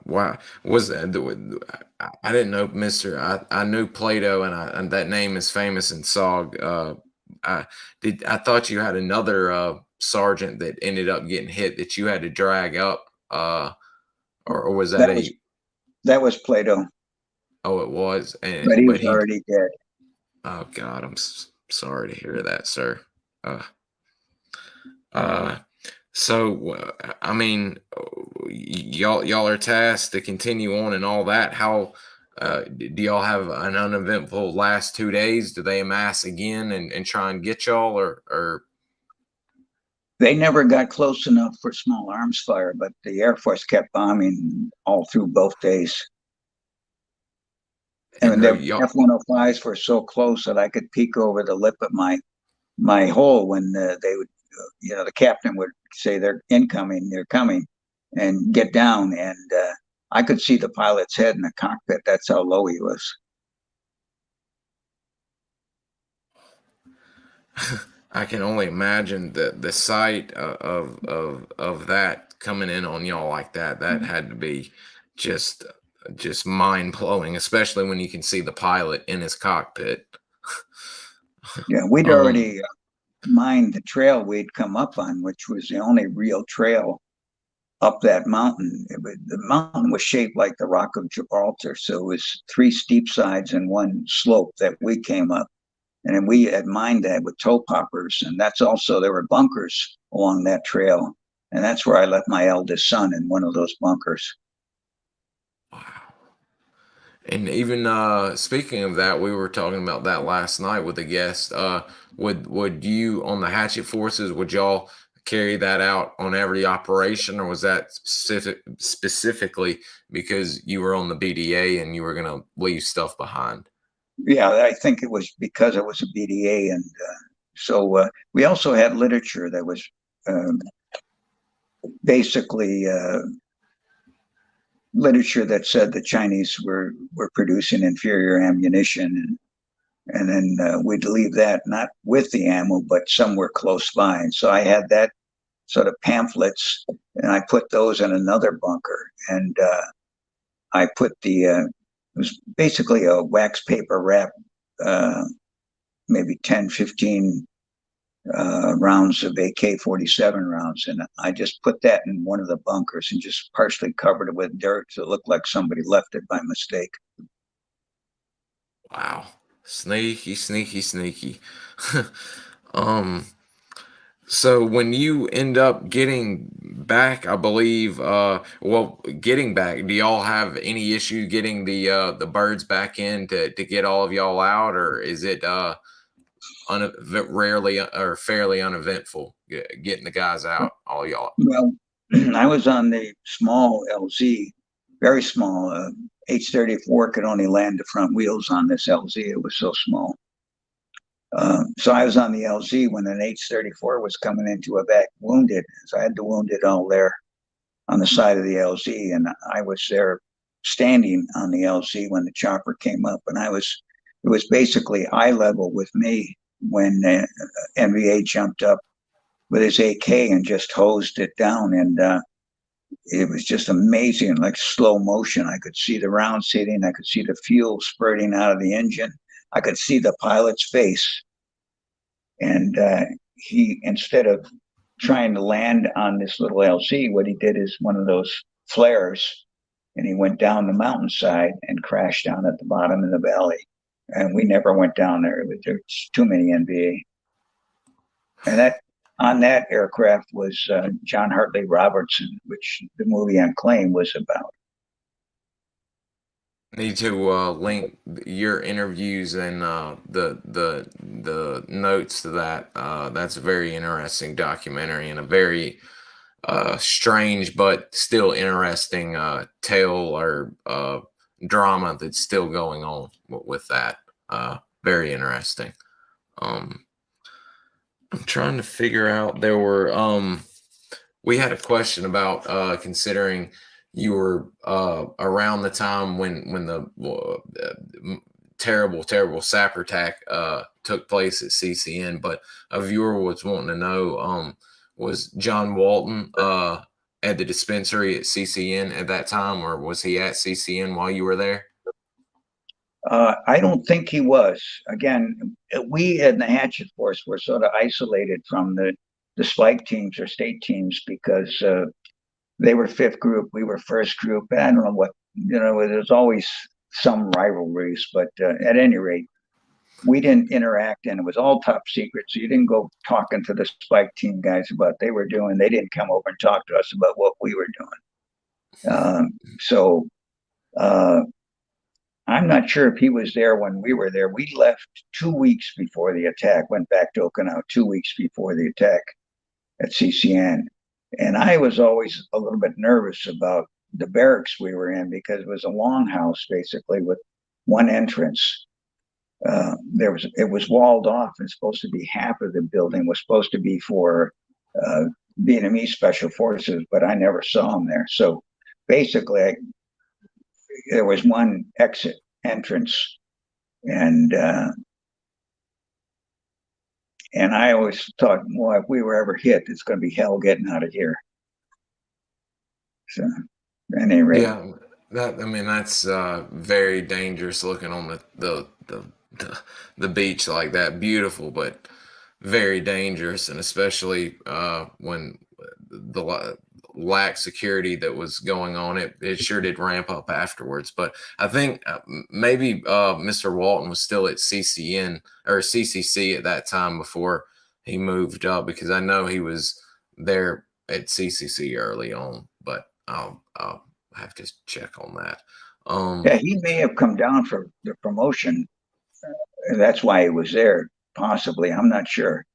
why was that? I didn't know I knew Plato, and that name is famous in SOG. I thought you had another sergeant that ended up getting hit that you had to drag up, or was that that was Plato? Oh, it was. But he was already dead. Oh God, I'm sorry to hear that, sir. So I mean, y'all are tasked to continue on and all that. How do y'all have an uneventful last 2 days? Do they amass again and try and get y'all, or they never got close enough for small arms fire, but the Air Force kept bombing all through both days. And the F-105s were so close that I could peek over the lip of my hole when they would, you know, the captain would say they're incoming, they're coming, and get down, and I could see the pilot's head in the cockpit. That's how low he was. I can only imagine the sight of that coming in on y'all like that. That had to be just mind blowing, especially when you can see the pilot in his cockpit. Yeah, we'd already mined the trail we'd come up on, which was the only real trail up that mountain. The mountain was shaped like the Rock of Gibraltar, so it was 3 steep sides and 1 slope that we came up. And then we had mined that with toe poppers, and that's also, there were bunkers along that trail, and that's where I left my eldest son, in one of those bunkers. Wow. And even speaking of that, we were talking about that last night with a guest. Would you, on the Hatchet Forces, would y'all carry that out on every operation, or was that specifically because you were on the BDA and you were going to leave stuff behind? Yeah, I think it was because it was a BDA, and so we also had literature that was um, basically literature that said the Chinese were producing inferior ammunition, and then we'd leave that not with the ammo, but somewhere close by. And so I had that sort of pamphlets, and I put those in another bunker, and I put it was basically a wax paper wrap, maybe 10, 15 rounds of AK-47 rounds, and I just put that in one of the bunkers and just partially covered it with dirt so it looked like somebody left it by mistake. Wow. Sneaky, sneaky, sneaky. um, so when you end up getting back, I believe, getting back, do y'all have any issue getting the birds back in to get all of y'all out, or is it rarely or fairly uneventful getting the guys out, all y'all? Well, I was on the small LZ, very small. H-34 could only land the front wheels on this LZ. It was so small. So I was on the LZ when an H-34 was coming in to evac wounded. So I had the wounded all there on the side of the LZ, and I was there standing on the LZ when the chopper came up, and it was basically eye level with me when NVA jumped up with his AK and just hosed it down, and it was just amazing, like slow motion. I could see the rounds hitting, I could see the fuel spurting out of the engine, I could see the pilot's face, and he, instead of trying to land on this little LC, what he did is one of those flares, and he went down the mountainside and crashed down at the bottom of the valley. And we never went down there. There's too many NVA. And that on that aircraft was John Hartley Robertson, which the movie Unclaimed was about. Need to link your interviews and the notes to that. That's a very interesting documentary and a very strange but still interesting tale or drama that's still going on with that. Very interesting. I'm trying to figure out, there were we had a question about considering you were around the time when the terrible sapper attack took place at CCN, but a viewer was wanting to know, was John Walton at the dispensary at CCN at that time, or was he at CCN while you were there? I don't think he was. Again, we in the Hatchet Force were sort of isolated from the spike teams or state teams because they were fifth group, we were first group. I don't know what, there's always some rivalries, but at any rate, we didn't interact, and it was all top secret. So you didn't go talking to the spike team guys about what they were doing. They didn't come over and talk to us about what we were doing. So I'm not sure if he was there when we were there. We left 2 weeks before the attack, went back to Okinawa 2 weeks before the attack at CCN. And I was always a little bit nervous about the barracks we were in because it was a longhouse basically with one entrance. It was walled off, and supposed to be half of the building was supposed to be for Vietnamese special forces, but I never saw them there. So basically, there was one exit entrance, and I always thought, well, if we were ever hit, it's going to be hell getting out of here. So, at any rate, yeah, that's very dangerous looking on the beach like that. Beautiful, but very dangerous, and especially when the lack security that was going on, it sure did ramp up afterwards. But I think maybe Mr. Walton was still at CCN or CCC at that time before he moved up, because I know he was there at CCC early on, but I'll have to check on that. Yeah, he may have come down for the promotion. That's why he was there, possibly. I'm not sure.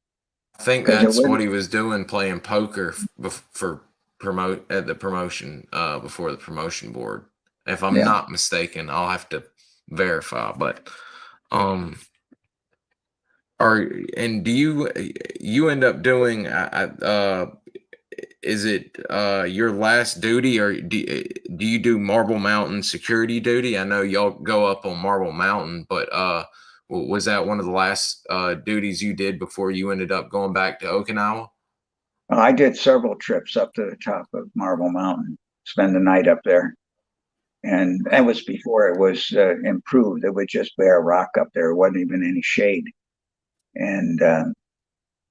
think because it that's what wouldn't. he was doing, playing poker for promote at the promotion before the promotion board. If I'm Yeah. not mistaken, I'll have to verify. But and do you end up doing is it your last duty, or do you do Marble Mountain security duty? I know y'all go up on Marble Mountain, but was that one of the last duties you did before you ended up going back to Okinawa? I did several trips up to the top of Marble Mountain, spend the night up there. And that was before it was improved. It was just bare rock up there. There wasn't even any shade. And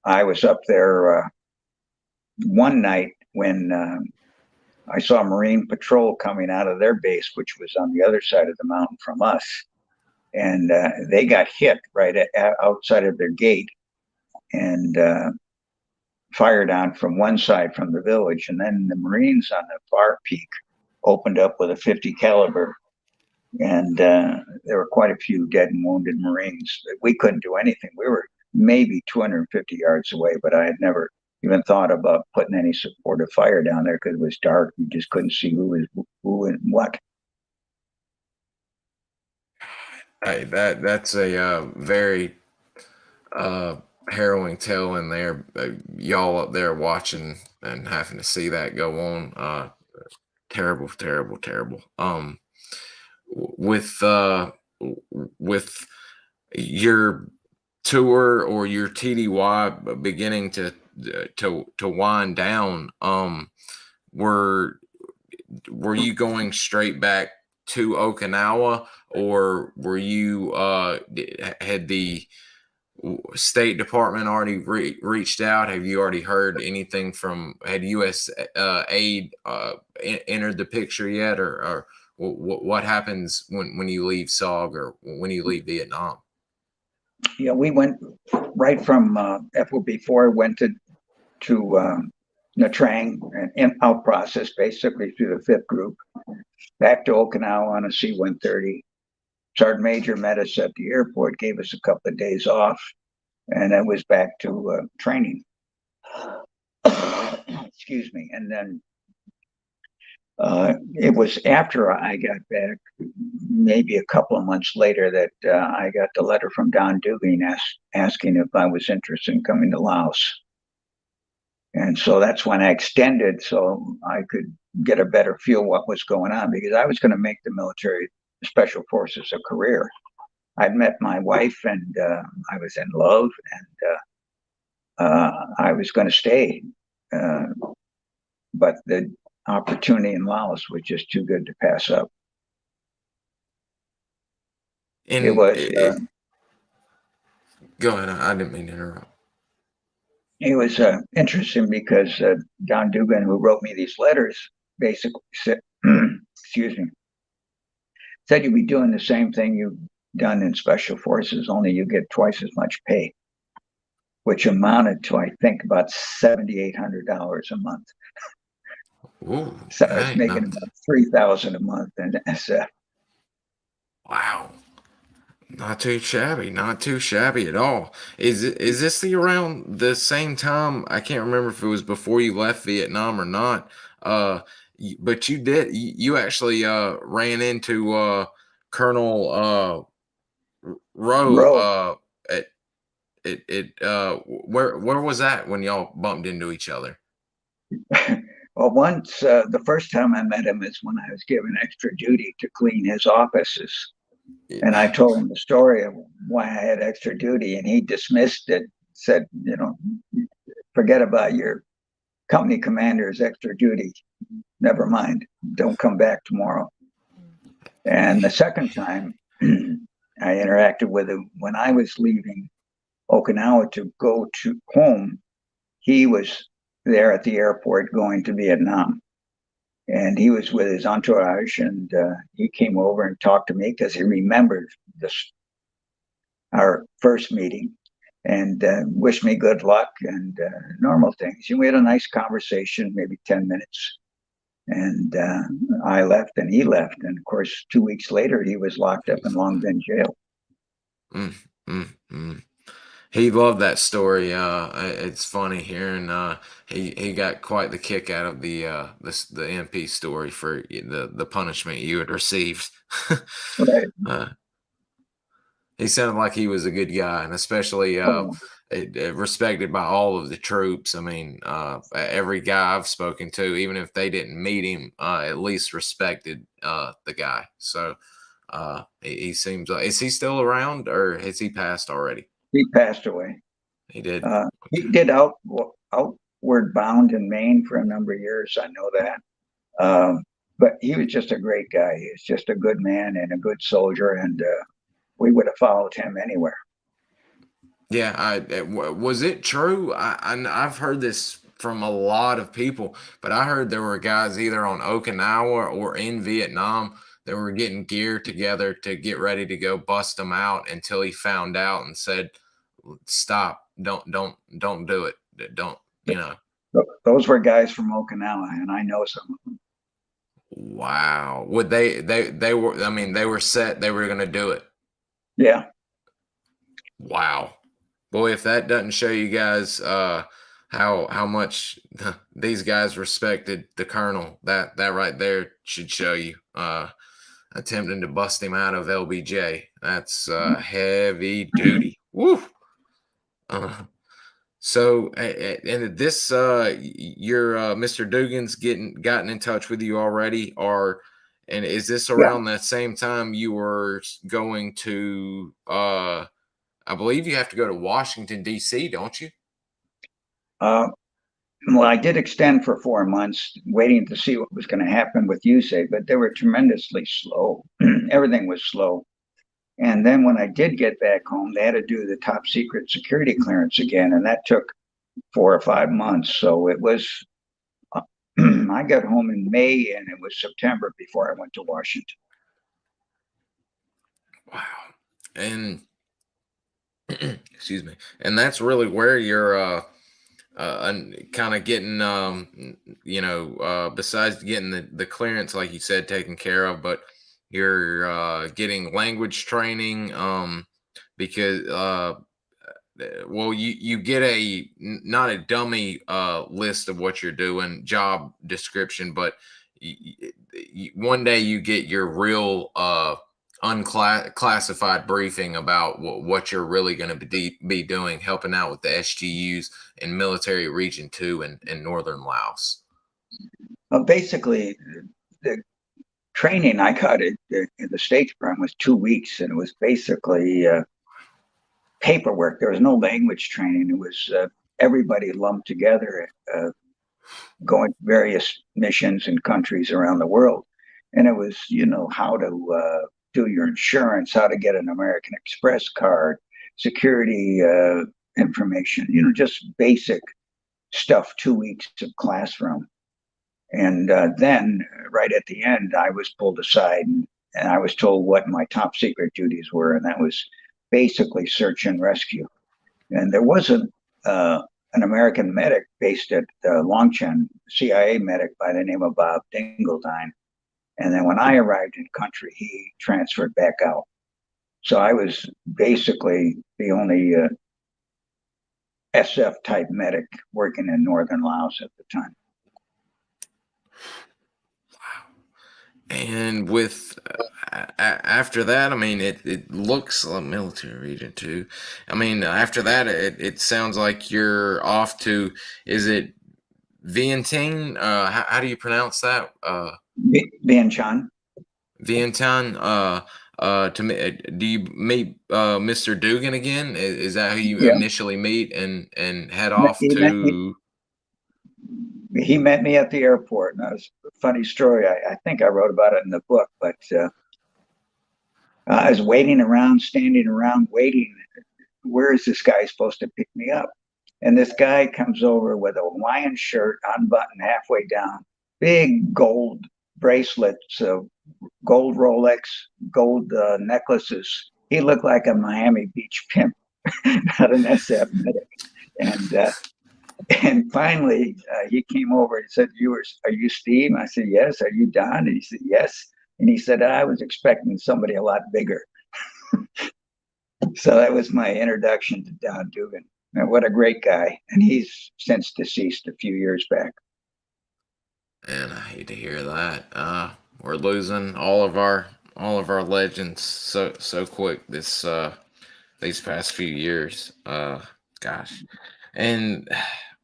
I was up there one night when I saw Marine Patrol coming out of their base, which was on the other side of the mountain from us. And they got hit right outside of their gate and fired on from one side from the village. And then the Marines on the far peak opened up with a 50 caliber. And there were quite a few dead and wounded Marines. We couldn't do anything. We were maybe 250 yards away, but I had never even thought about putting any supportive fire down there because it was dark. You just couldn't see who and what. Hey, that's a very harrowing tale in there. Y'all up there watching and having to see that go on. Terrible, terrible, terrible. With your tour or your TDY beginning to wind down, were you going straight back to Okinawa, or were you had the State Department already reached out? Have you already heard anything from, had USAID entered the picture yet, or what happens when you leave SOG or when you leave Vietnam? Yeah, we went right from before I went to Nha Trang and out process basically through the 5th Group back to Okinawa on a C-130. Sergeant Major met us at the airport, gave us a couple of days off, and then was back to training. Excuse me. And then it was after I got back, maybe a couple of months later, that I got the letter from Don Dugan asking if I was interested in coming to Laos. And so that's when I extended so I could get a better feel what was going on, because I was going to make the military special forces a career. I'd met my wife and I was in love, and I was going to stay. But the opportunity in Laos was just too good to pass up. And it was go ahead. I didn't mean to interrupt. It was interesting because Don Dugan, who wrote me these letters, basically said, excuse me, said you'd be doing the same thing you've done in special forces, only you get twice as much pay, which amounted to, I think, about $7,800 a month. Ooh, So I was making about $3,000 a month in SF. Wow. Not too shabby, not too shabby at all. Is this around the same time? I can't remember if it was before you left Vietnam or not. But you actually ran into Colonel Rowe where was that when y'all bumped into each other? Well, once the first time I met him is when I was given extra duty to clean his offices. And I told him the story of why I had extra duty, and he dismissed it, said, forget about your company commander's extra duty. Never mind. Don't come back tomorrow. And the second time I interacted with him when I was leaving Okinawa to go to home, he was there at the airport going to Vietnam. And he was with his entourage, and he came over and talked to me because he remembered our first meeting, and wished me good luck and normal things. And we had a nice conversation, maybe 10 minutes. And I left and he left. And of course, 2 weeks later, he was locked up in Long Binh jail. He loved that story. It's funny hearing he got quite the kick out of the MP story for the punishment you had received. Right. uh, he sounded like he was a good guy, and especially Oh, respected by all of the troops. I mean, every guy I've spoken to, even if they didn't meet him, at least respected the guy. So he seems like, is he still around or has he passed already? he passed away. He did. He did Outward Bound in Maine for a number of years. I know that. But he was just a great guy. He was just a good man and a good soldier, and we would have followed him anywhere. Yeah, was it true? I've heard this from a lot of people, but I heard there were guys either on Okinawa or in Vietnam that were getting gear together to get ready to go bust them out until he found out and said, "Stop! Don't do it! Don't you know?" Those were guys from Okinawa, and I know some of them. Wow. Would they were, I mean, they were set, they were going to do it. Yeah. Wow. Boy, if that doesn't show you guys how much these guys respected the colonel, that right there should show you. Attempting to bust him out of LBJ. That's heavy duty. Woo. So, and this, your Mr. Dugan's gotten in touch with you already, or and is this Yeah. around that same time you were going to? I believe you have to go to Washington D.C., don't you? Well, I did extend for 4 months, waiting to see what was going to happen with USAID, but they were tremendously slow. Everything was slow. And then when I did get back home, they had to do the top secret security clearance again, and that took 4 or 5 months. So it was, I got home in May, and it was September before I went to Washington. Wow. And excuse me. And that's really where you're kind of getting besides getting the clearance like you said taken care of, but you're getting language training because well, you get not a dummy list of what you're doing, job description, but one day you get your real unclassified briefing about what you're really going to be doing, helping out with the SGUs in Military Region 2 in Northern Laos. Basically, the training I got in the State Department was 2 weeks, and it was basically paperwork. There was no language training. It was everybody lumped together, going to various missions and countries around the world. And it was, how to do your insurance, how to get an American Express card, security information, just basic stuff, 2 weeks of classroom. And then right at the end, I was pulled aside and I was told what my top secret duties were. And that was basically search and rescue. And there was an American medic based at Longchen, CIA medic by the name of Bob Dingledine. And then when I arrived in country, he transferred back out. So I was basically the only SF type medic working in Northern Laos at the time. And with after that, I mean, it looks like Military Region 2. I mean, after that, it sounds like you're off to, is it Vientiane? How do you pronounce that? Vientiane. Vientiane. Do you meet Mr. Dugan again? Is that who you Yeah. initially meet and head off to? He met me at the airport, and that was a funny story. I think I wrote about it in the book, but I was standing around waiting. Where is this guy supposed to pick me up? And this guy comes over with a Hawaiian shirt, unbuttoned halfway down, big gold bracelets, gold Rolex, gold necklaces. He looked like a Miami Beach pimp, not an SF medic. And finally, he came over and said, "Are you Steve?" I said, "Yes." "Are you Don?" And he said, "Yes." And he said, "I was expecting somebody a lot bigger." So that was my introduction to Don Dugan. And what a great guy. And he's since deceased a few years back. And I hate to hear that. We're losing all of our legends so quick these past few years. Gosh, and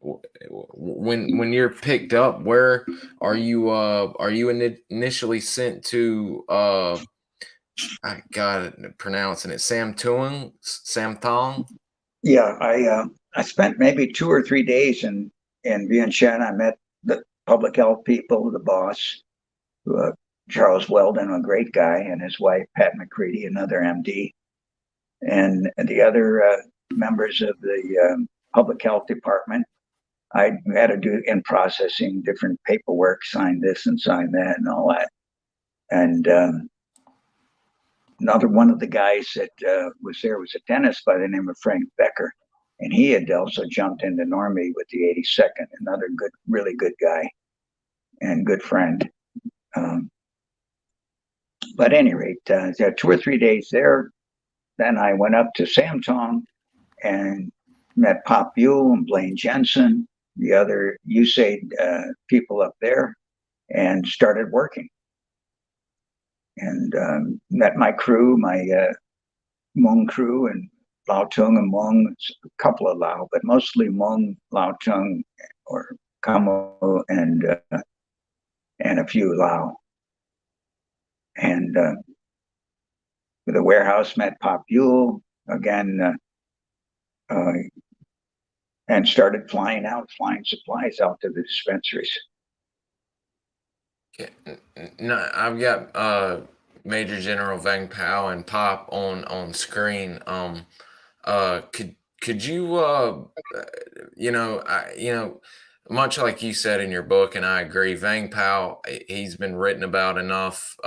when you're picked up, where are you? Are you initially sent to? I got it pronouncing it. Sam Thong. Yeah, I spent maybe 2 or 3 days in Vientiane. I met the public health people, the boss, uh, Charles Weldon, a great guy, and his wife Pat McCready, another MD, and the other members of the public health department. I had to do in processing different paperwork, sign this and sign that, and all that. And another one of the guys that was there was a dentist by the name of Frank Becker, and he had also jumped into Normie with the 82nd. Another good, really good guy and good friend. But at any rate, 2 or 3 days there. Then I went up to Sam Thong and met Pop Buell and Blaine Jensen, the other USAID people up there, and started working. And met my crew, my Hmong crew, and Lao Tung and Hmong, a couple of Lao, but mostly Hmong, Lao Tung, or Kamo, and a few Lao. And with the warehouse, met Pop Buell again, and started flying supplies out to the dispensaries. Yeah, no, I've got Major General Vang Pao and Pop on screen. Could you much like you said in your book, and I agree, Vang Pao, he's been written about enough.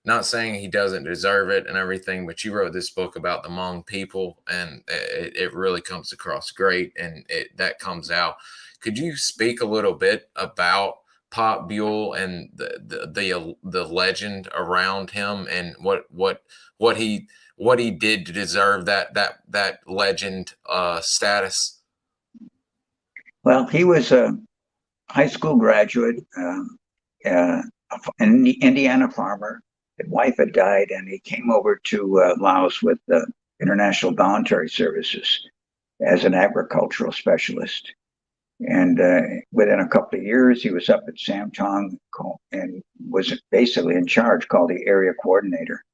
Not saying he doesn't deserve it and everything, but you wrote this book about the Hmong people, and it really comes across great, and that comes out. Could you speak a little bit about Pop Buell and the legend around him, and what he did to deserve that legend status? Well, he was a high school graduate, an Indiana farmer. His wife had died, and he came over to Laos with the International Voluntary Services as an agricultural specialist. And within a couple of years, he was up at Sam Thong and was basically in charge, called the area coordinator.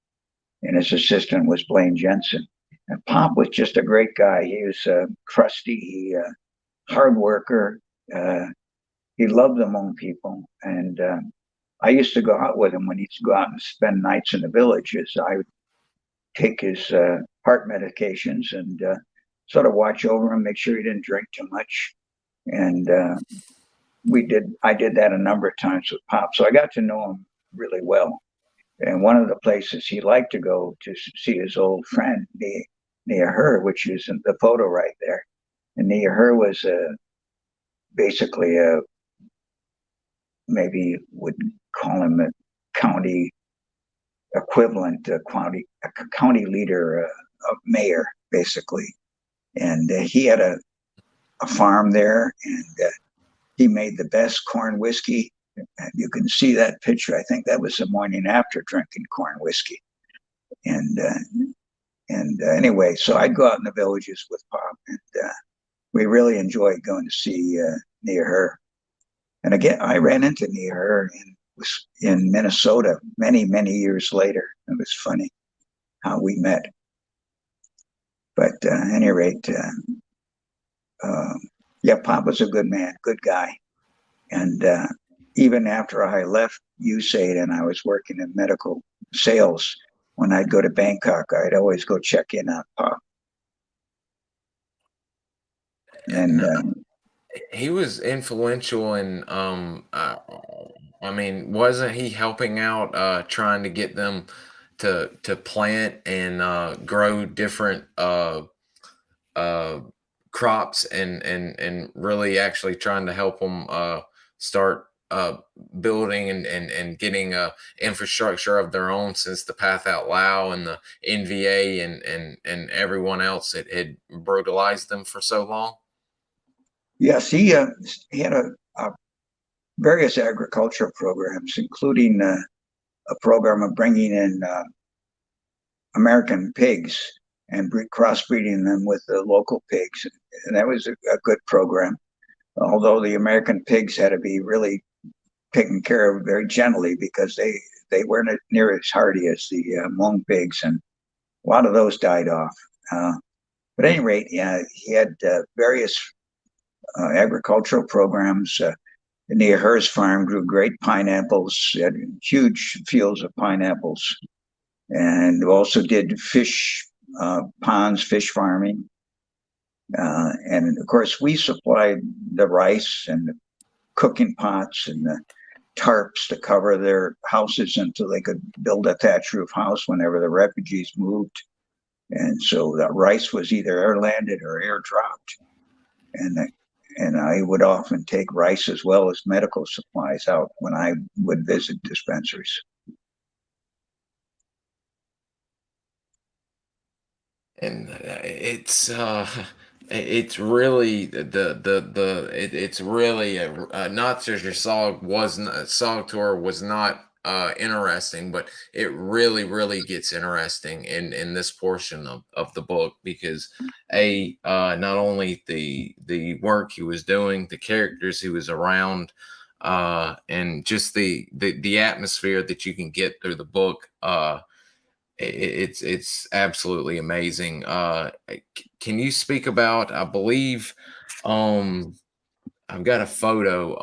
And his assistant was Blaine Jensen. And Pop was just a great guy. He was crusty, hard worker. He loved the Hmong people. And I used to go out with him when he used to go out and spend nights in the villages. I would take his heart medications and sort of watch over him, make sure he didn't drink too much. And I did that a number of times with Pop. So I got to know him really well. And one of the places he liked to go to see his old friend, Nia Her, which is in the photo right there. And Nia Her was basically maybe would call him a county equivalent, a county leader, a mayor, basically. And he had a farm there, and he made the best corn whiskey. And you can see that picture. I think that was the morning after drinking corn whiskey. And anyway, so I'd go out in the villages with Pop, and we really enjoyed going to see Nia Her. And again, I ran into Nia Her in Minnesota many years later. It was funny how we met. But at any rate, yeah, Pop was a good man, good guy. And even after I left USAID and I was working in medical sales, when I'd go to Bangkok, I'd always go check in on Pop. And he was influential in I mean, wasn't he helping out trying to get them to plant and grow different crops and really actually trying to help them start building and getting infrastructure of their own, since the Pathet Lao and the NVA and everyone else had brutalized them for so long? Yes, he had a various agricultural programs, including a program of bringing in American pigs and crossbreeding them with the local pigs. And that was a good program, although the American pigs had to be really taken care of very gently because they weren't near as hardy as the Hmong pigs, and a lot of those died off. But at any rate, yeah, he had various agricultural programs. Near Hearst Farm grew great pineapples. He had huge fields of pineapples, and also did fish ponds, fish farming. And of course, we supplied the rice and the cooking pots and the tarps to cover their houses until they could build a thatch roof house whenever the refugees moved. And so the rice was either air landed or air dropped. And I would often take rice as well as medical supplies out when I would visit dispensaries. And it's really it's really not just your SOG tour was not interesting, but it really gets interesting in this portion of the book, because not only the work he was doing, the characters he was around, and just the atmosphere that you can get through the book. It's absolutely amazing. Can you speak about, I believe, um, I've got a photo.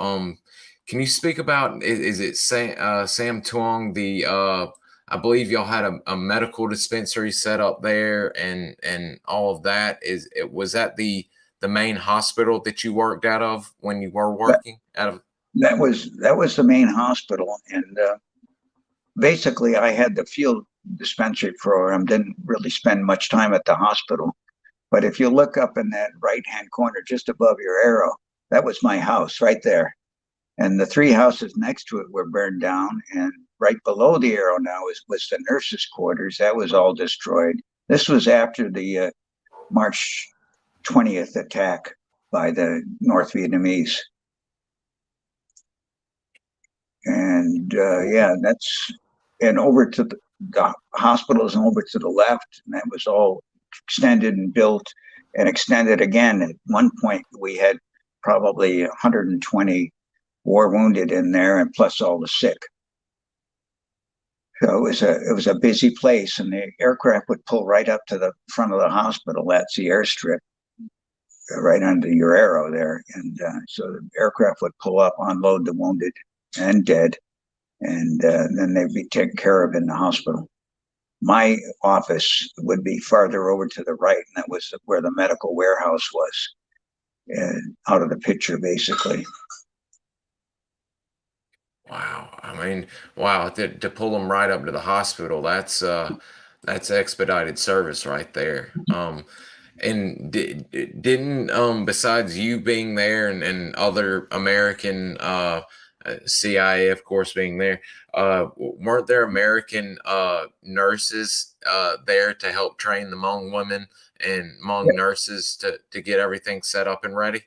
Can you speak about, is it Sam Thong? I believe y'all had a medical dispensary set up there, and all of that. Was that the main hospital that you worked out of when you were working out of? That was the main hospital, and basically I had the field dispensary program. Didn't really spend much time at the hospital, but if you look up in that right hand corner just above your arrow, that was my house right there, and the three houses next to it were burned down, and right below the arrow now was the nurses' quarters. That was all destroyed. This was after the March 20th attack by the North Vietnamese. And yeah, and over to the hospitals and over to the left, and that was all extended and built and extended again. At one point, we had probably 120 war wounded in there, and plus all the sick. So it was a busy place, and the aircraft would pull right up to the front of the hospital. That's the airstrip, right under your arrow there, and so the aircraft would pull up, unload the wounded and dead, and then they'd be taken care of in the hospital. My office would be farther over to the right, and that was where the medical warehouse was, out of the picture, basically. Wow. I mean, wow, to pull them right up to the hospital, that's expedited service right there. And didn't besides you being there and other American CIA, of course, being there, weren't there American nurses there to help train the Hmong women and Hmong nurses to get everything set up and ready?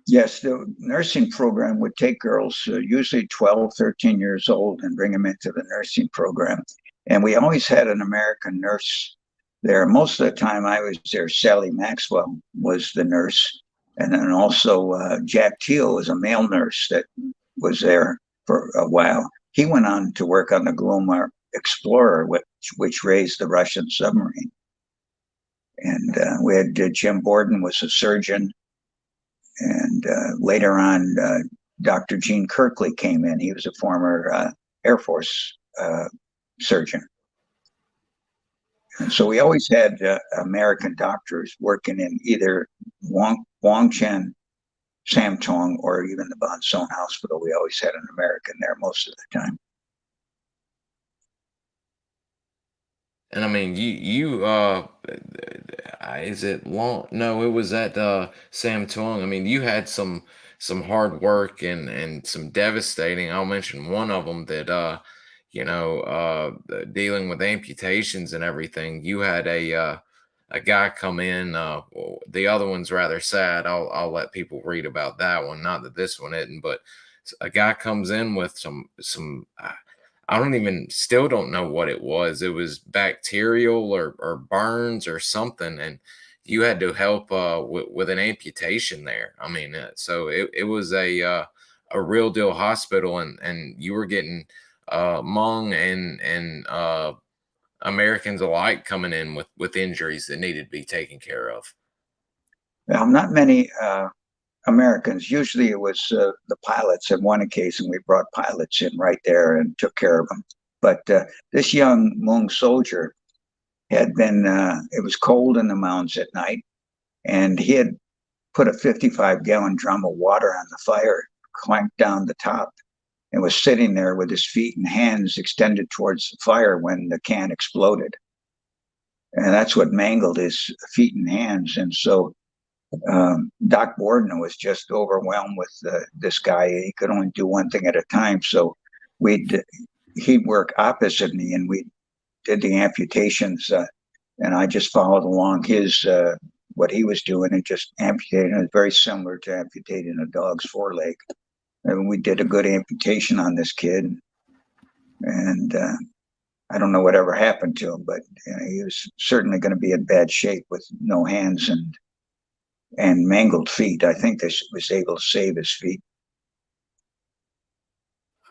Yes, the nursing program would take girls, usually 12, 13 years old, and bring them into the nursing program. And we always had an American nurse there. Most of the time I was there, Sally Maxwell was the nurse. And then also Jack Teal was a male nurse that was there for a while. He went on to work on the Glomar Explorer, which raised the Russian submarine. And we had Jim Borden was a surgeon. And later on, Dr. Gene Kirkley came in. He was a former Air Force surgeon. And so we always had American doctors working in either Wong Chen, Sam Thong, or even the Bon Son Hospital. We always had an American there most of the time. And I mean, is it long? No, it was at Sam Thong. I mean, you had some some hard work and some devastating. I'll mention one of them that dealing with amputations and everything. You had a guy come in. The other one's rather sad. I'll let people read about that one. Not that this one isn't, but a guy comes in with some. I don't even still don't know what it was. It was bacterial or burns or something, and you had to help with an amputation there. I mean, so it was a real deal hospital, and you were getting Hmong and Americans alike coming in with injuries that needed to be taken care of. Not many Americans. Usually it was the pilots. In one occasion, we brought pilots in right there and took care of them. But this young Hmong soldier had been, it was cold in the mountains at night, and he had put a 55-gallon drum of water on the fire, clanked down the top, and was sitting there with his feet and hands extended towards the fire when the can exploded. And that's what mangled his feet and hands. And so Doc Borden was just overwhelmed with this guy. He could only do one thing at a time. So he'd work opposite me, and we did the amputations. And I just followed along his what he was doing and just amputated. It was very similar to amputating a dog's foreleg. And we did a good amputation on this kid. And I don't know whatever happened to him, but he was certainly going to be in bad shape with no hands and mangled feet. I think this was able to save his feet.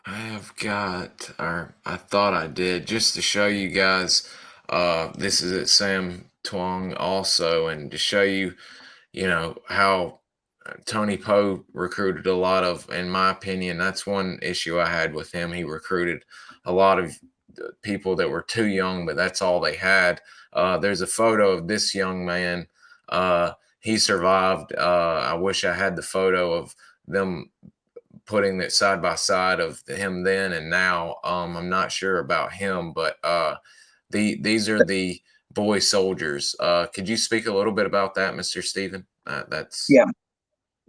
I have got, or I thought I did, just to show you guys. This is at Sam Thong also, and to show you, how Tony Poe recruited a lot of, in my opinion, that's one issue I had with him. He recruited a lot of people that were too young, but that's all they had. There's a photo of this young man. He survived. I wish I had the photo of them putting it side by side of him then and now. I'm not sure about him, but these are the boy soldiers. Could you speak a little bit about that, Mr. Stephen? Yeah.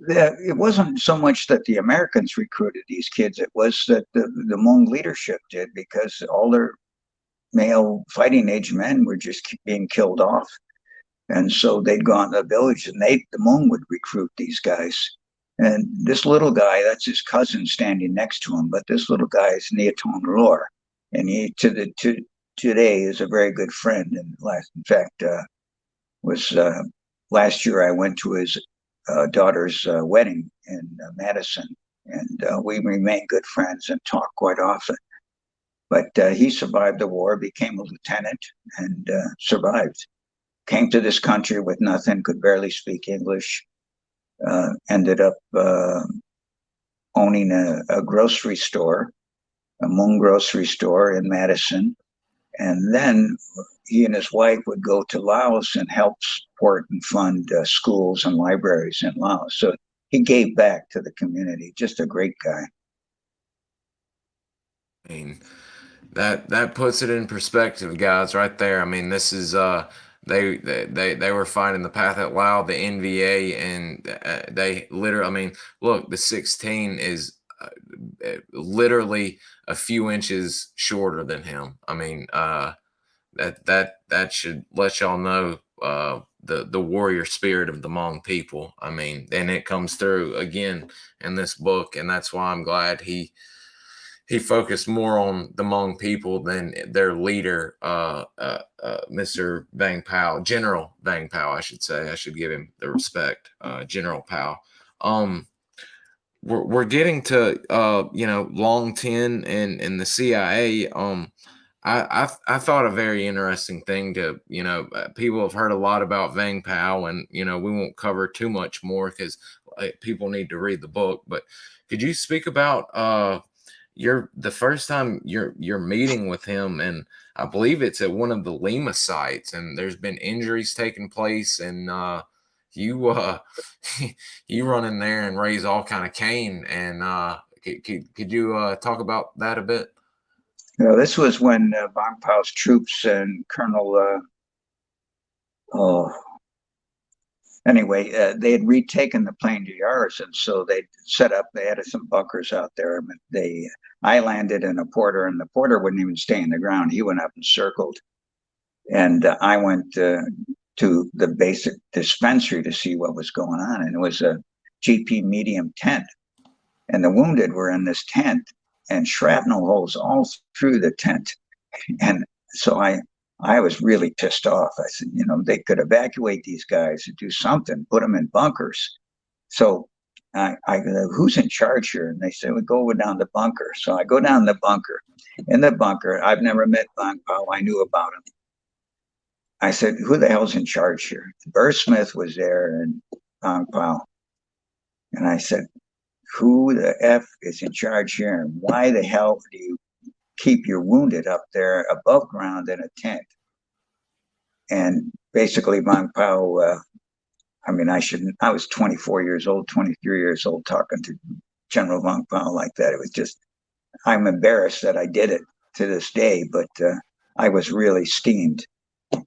It wasn't so much that the Americans recruited these kids. It was that the Hmong leadership did, because all their male fighting age men were just being killed off. And so they'd go out in the village, and the Hmong would recruit these guys. And this little guy, that's his cousin standing next to him, but this little guy is Neatong Lor. And he today is a very good friend. And in fact, last year I went to his daughter's wedding in Madison, and we remained good friends and talk quite often. But he survived the war, became a lieutenant, and survived. Came to this country with nothing, could barely speak English, ended up owning a grocery store, a Hmong grocery store in Madison. And then he and his wife would go to Laos and help support and fund schools and libraries in Laos. So he gave back to the community. Just a great guy. I mean, that puts it in perspective, guys, right there. I mean, this is they were finding the path at Lao, the NVA, and they literally. I mean, look, the 16 is literally a few inches shorter than him. I mean, that should let y'all know the warrior spirit of the Hmong people. I mean, and it comes through again in this book, and that's why I'm glad he focused more on the Hmong people than their leader, Mr. Vang Pao, General Vang Pao, I should say. I should give him the respect, General Pao. We're getting to Long Tin and the CIA. I thought a very interesting thing to people have heard a lot about Vang Pao, and we won't cover too much more because people need to read the book. But could you speak about the first time you're meeting with him, and I believe it's at one of the Lima sites, and there's been injuries taking place, and you you run in there and raise all kind of cane, and could you talk about that a bit? This was when Vang Pao's troops and Colonel anyway, they had retaken the plane to ours, and so they set up. They had some bunkers out there. But I landed in a porter, and the porter wouldn't even stay in the ground. He went up and circled, and I went to the basic dispensary to see what was going on, and it was a GP medium tent, and the wounded were in this tent, and shrapnel holes all through the tent, and so I was really pissed off. I said, they could evacuate these guys and do something, put them in bunkers. So I go, who's in charge here? And they said, we go down the bunker. So I go down the bunker. In the bunker, I've never met Bang Pao. I knew about him. I said, who the hell's in charge here? Burr Smith was there and Bang Pao. And I said, who the F is in charge here? And why the hell do you keep your wounded up there above ground in a tent? And basically, Bang Pao, I was 24 years old, 23 years old, talking to General Bang Pao like that. It was just, I'm embarrassed that I did it to this day, but I was really steamed.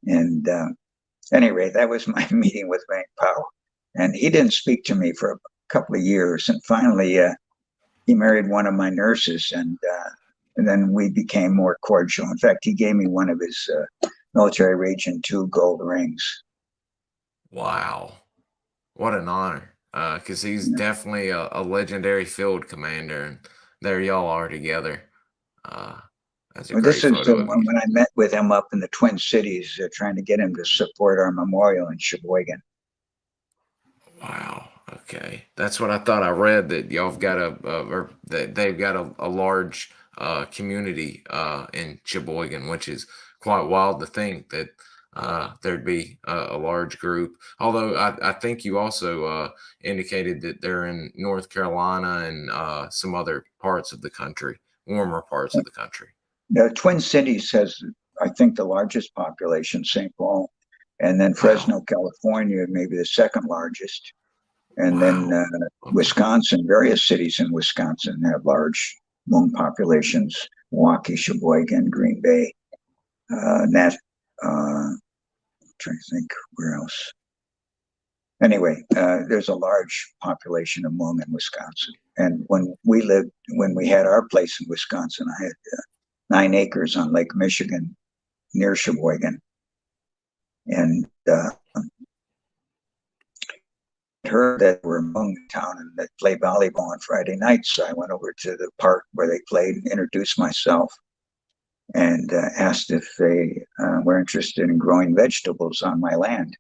And anyway, that was my meeting with Bang Pao. And he didn't speak to me for a couple of years. And finally, he married one of my nurses, and then we became more cordial. In fact, he gave me one of his Military Region 2 gold rings. Wow. What an honor. Because he's definitely a legendary field commander, and there y'all are together. That's a great this is photo when I met with him up in the Twin Cities, trying to get him to support our memorial in Sheboygan. Wow. Okay, that's what I thought. I read that y'all have got or that they've got a large community in Sheboygan, which is quite wild to think that there'd be a large group. Although I think you also indicated that they're in North Carolina and some other parts of the country, warmer parts of the country. The Twin Cities has, I think, the largest population, St. Paul, and then Fresno, California, maybe the second largest. And then Wisconsin, various cities in Wisconsin have large Hmong populations. Milwaukee, Sheboygan, Green Bay, trying to think where else. Anyway, there's a large population of Hmong in Wisconsin. And when we had our place in Wisconsin, I had 9 acres on Lake Michigan near Sheboygan. And heard that we're Hmong town and that play volleyball on Friday nights. So I went over to the park where they played, introduced myself, and asked if they were interested in growing vegetables on my land.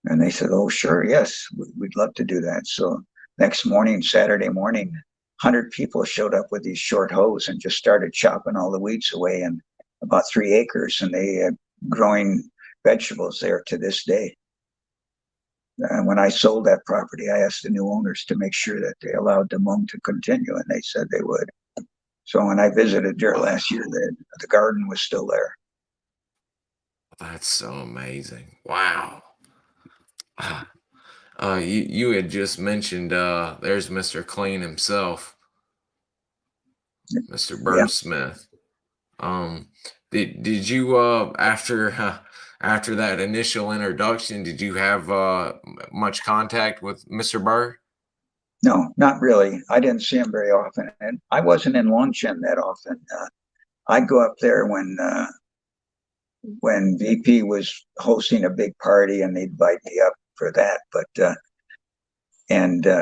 And they said, oh, sure, yes, we'd love to do that. So next morning, Saturday morning, 100 people showed up with these short hoes and just started chopping all the weeds away in about 3 acres. And they growing vegetables there to this day. When I sold that property, I asked the new owners to make sure that they allowed the Hmong to continue, and they said they would. So when I visited there last year, the garden was still there. That's so amazing. Wow. You had just mentioned there's Mr. Clean himself, Mr. Burr Smith. Did you after that initial introduction, did you have much contact with Mr. Burr? No, not really. I didn't see him very often, and I wasn't in Longchenn that often. I'd go up there when VP was hosting a big party, and they'd invite me up for that. But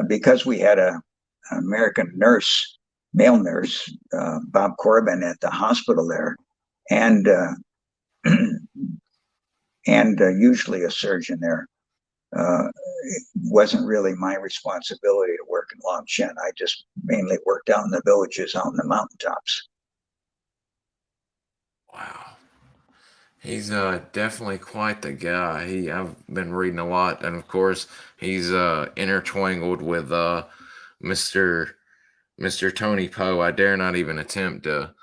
because we had an American nurse, male nurse, Bob Corbin at the hospital there, and usually a surgeon there. It wasn't really my responsibility to work in Longchenn. I just mainly worked out in the villages, out in the mountaintops. Wow. He's definitely quite the guy. I've been reading a lot, and of course, he's intertwined with Mr. Tony Poe. I dare not even attempt to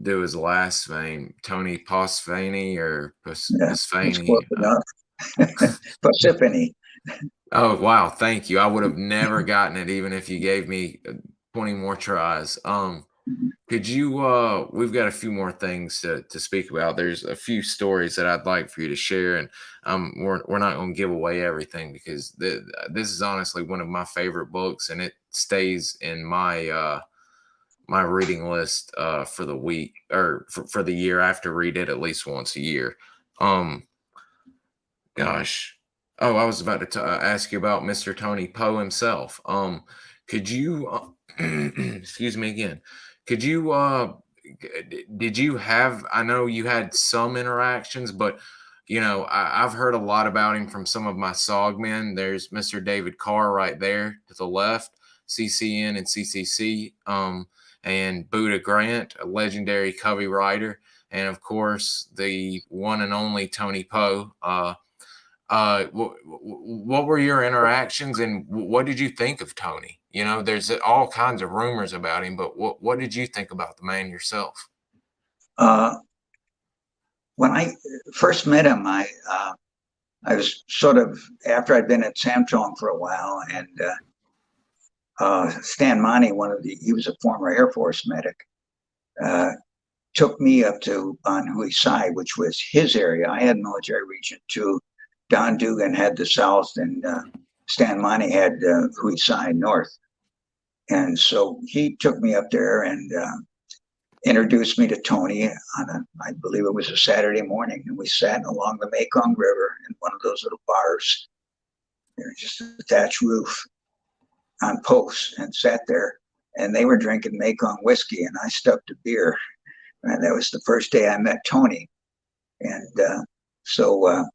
do his last name, Tony Posfani or Posfani. Posifani. Oh wow, thank you. I would have never gotten it even if you gave me 20 more tries. Could you we've got a few more things to speak about. There's a few stories that I'd like for you to share, and we're not going to give away everything because this is honestly one of my favorite books, and it stays in my my reading list for the week or for the year. I have to read it at least once a year. Um Gosh. Oh, I was about to ask you about Mr. Tony Poe himself. Could you, excuse me again, could you, did you have, I know you had some interactions, but, you know, I've heard a lot about him from some of my SOG men. There's Mr. David Carr right there to the left, CCN and CCC, and Buddha Grant, a legendary Covey writer, and of course, the one and only Tony Poe. What were your interactions and what did you think of Tony? You know, there's all kinds of rumors about him, but what did you think about the man yourself? When I first met him, I was sort of after I'd been at Sam Thong for a while, and Stan Monty, he was a former Air Force medic, took me up to on Hui Sai, which was his area. I had military region 2. Don Dugan had the south, and Stan Monty had Hui Sai north. And so he took me up there and introduced me to Tony on I believe it was a Saturday morning, and we sat along the Mekong River in one of those little bars. There was just a thatched roof on posts, and sat there, and they were drinking Mekong whiskey, and I stuck to beer. And that was the first day I met Tony. And so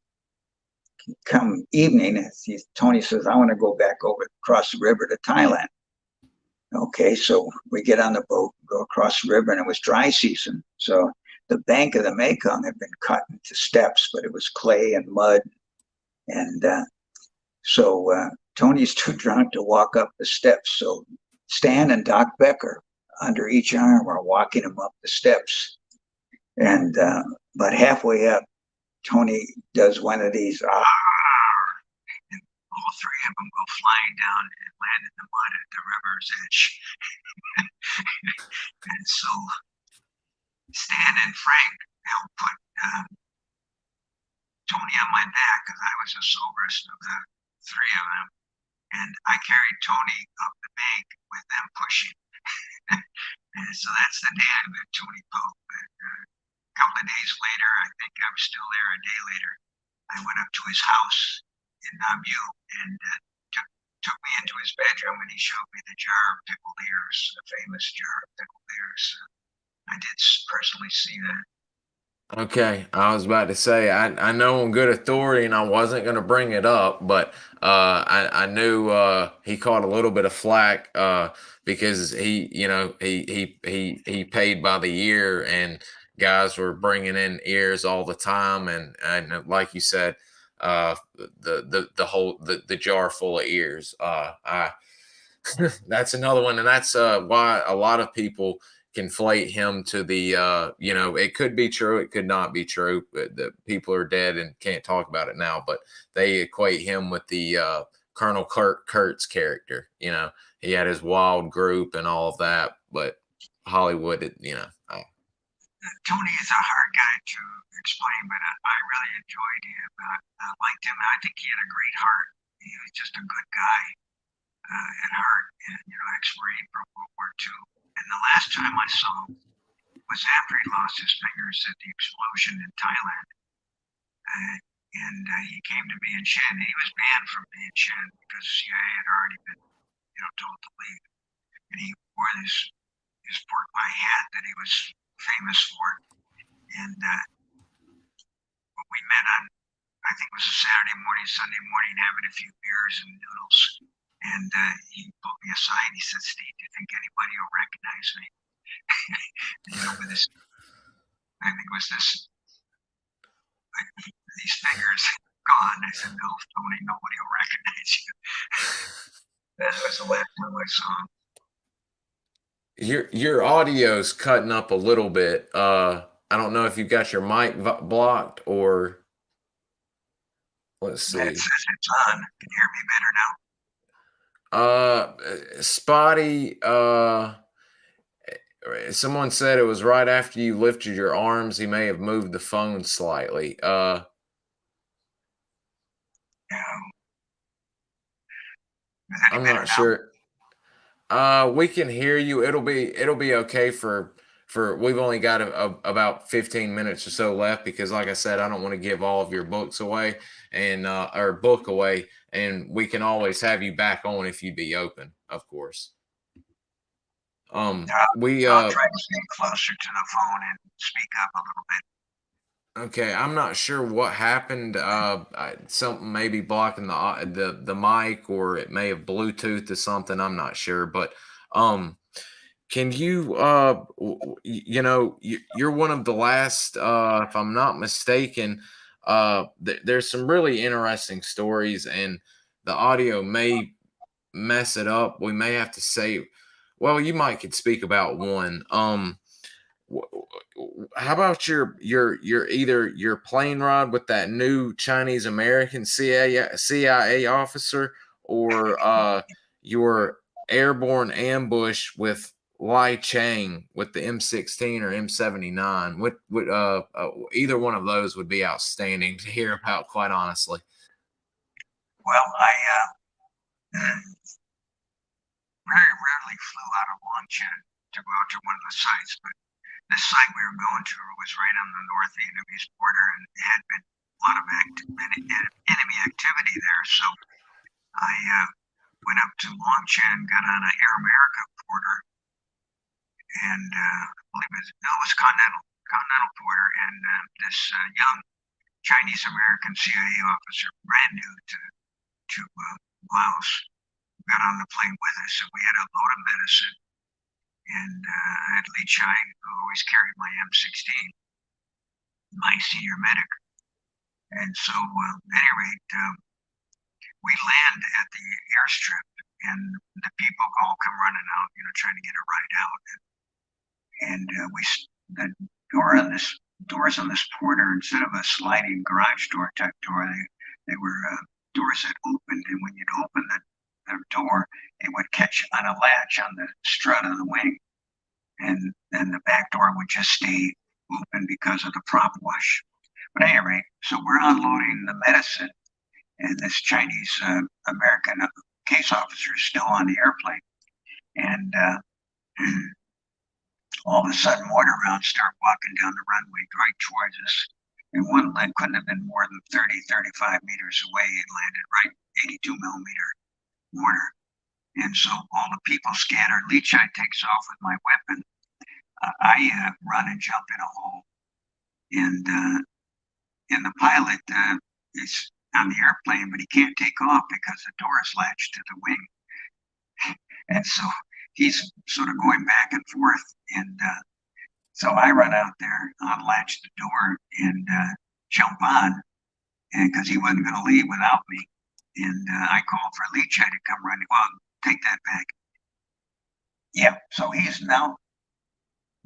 come evening, Tony says, I want to go back over across the river to Thailand. Okay, so we get on the boat, go across the river, and it was dry season. So the bank of the Mekong had been cut into steps, but it was clay and mud. And so Tony's too drunk to walk up the steps. So Stan and Doc Becker, under each arm, are walking him up the steps. And but halfway up, Tony does one of these, and all three of them go flying down and land in the mud at the river's edge. And so Stan and Frank helped put Tony on my back because I was the soberest of the three of them. And I carried Tony up the bank with them pushing. And so that's the day I met Tony Pope. A couple of days later, I think I was still there a day later, I went up to his house in Nambu and took me into his bedroom, and he showed me the jar of pickled ears, a famous jar of pickled ears. I did personally see that. Okay, I was about to say I know on good authority, and I wasn't going to bring it up, but I knew he caught a little bit of flack because he, you know, he paid by the year, and guys were bringing in ears all the time, and like you said, the whole the jar full of ears. I that's another one, and that's why a lot of people conflate him to the you know, it could be true, it could not be true. The people are dead and can't talk about it now, but they equate him with the Colonel Kurtz character. You know, he had his wild group and all of that, but Hollywood, you know. Tony is a hard guy to explain, but I really enjoyed him. I liked him. I think he had a great heart. He was just a good guy at heart, and you know, ex-Marine from World War II. And the last time I saw him was after he lost his fingers at the explosion in Thailand. And he came to me in Shan. He was banned from being Shan because CIA had already been, you know, told to leave. And he wore his pork pie hat that he was famous for. And we met on, I think it was a Saturday morning, Sunday morning, having a few beers and noodles. And he pulled me aside. He said, "Steve, do you think anybody will recognize me?" You know, with this, I think it was this, like, these fingers gone. I said, "No, Tony, nobody will recognize you." That was the last time I saw him. Your audio's cutting up a little bit. I don't know if you've got your mic blocked or let's see. It says it's on. Can you hear me better now? Spotty. someone said it was right after you lifted your arms. He may have moved the phone slightly. Is that any I'm better not now? sure. We can hear you. It'll be okay for we've only got about 15 minutes or so left because, like I said, I don't want to give all of your books away and or book away, and we can always have you back on if you'd be open, of course. We I'll try to stay closer to the phone and speak up a little bit. Okay, I'm not sure what happened. Something maybe blocking the mic, or it may have Bluetooth to something. I'm not sure, but can you you're one of the last, if I'm not mistaken. There's some really interesting stories, and the audio may mess it up. We may have to say, well, you might could speak about one. How about your either your plane ride with that new Chinese American CIA officer, or your airborne ambush with Lai Chang with the M16 or M79? What either one of those would be outstanding to hear about, quite honestly. Well, I very rarely flew out of Longchenpa to go out to one of the sites, but the site we were going to was right on the North Vietnamese border, and there had been a lot of enemy activity there. So I went up to Longchenpa, got on an Air America porter, and I believe it was Continental porter, and this young Chinese American CIA officer, brand new to Laos, got on the plane with us, and we had a load of medicine. And I had Lee Chai, who always carried my M16, my senior medic. And so, at any rate, we land at the airstrip, and the people all come running out, trying to get a ride out. And the doors on this porter, instead of a sliding garage door type door, they were doors that opened, and when you'd open the door, it would catch on a latch on the strut of the wing, and then the back door would just stay open because of the prop wash. But at any rate, so we're unloading the medicine, and this Chinese American case officer is still on the airplane, and all of a sudden mortar rounds start walking down the runway right towards us. And one lead couldn't have been more than 30, 35 meters away. It landed right 82 millimeter mortar. And so all the people scattered. Lee Chai takes off with my weapon. I run and jump in a hole. And the pilot is on the airplane, but he can't take off because the door is latched to the wing. And so he's sort of going back and forth. And so I run out there, unlatch the door, and jump on, and because he wasn't going to leave without me. And I called for Lee Chai to come running. Well, take that back. Yeah, so he's now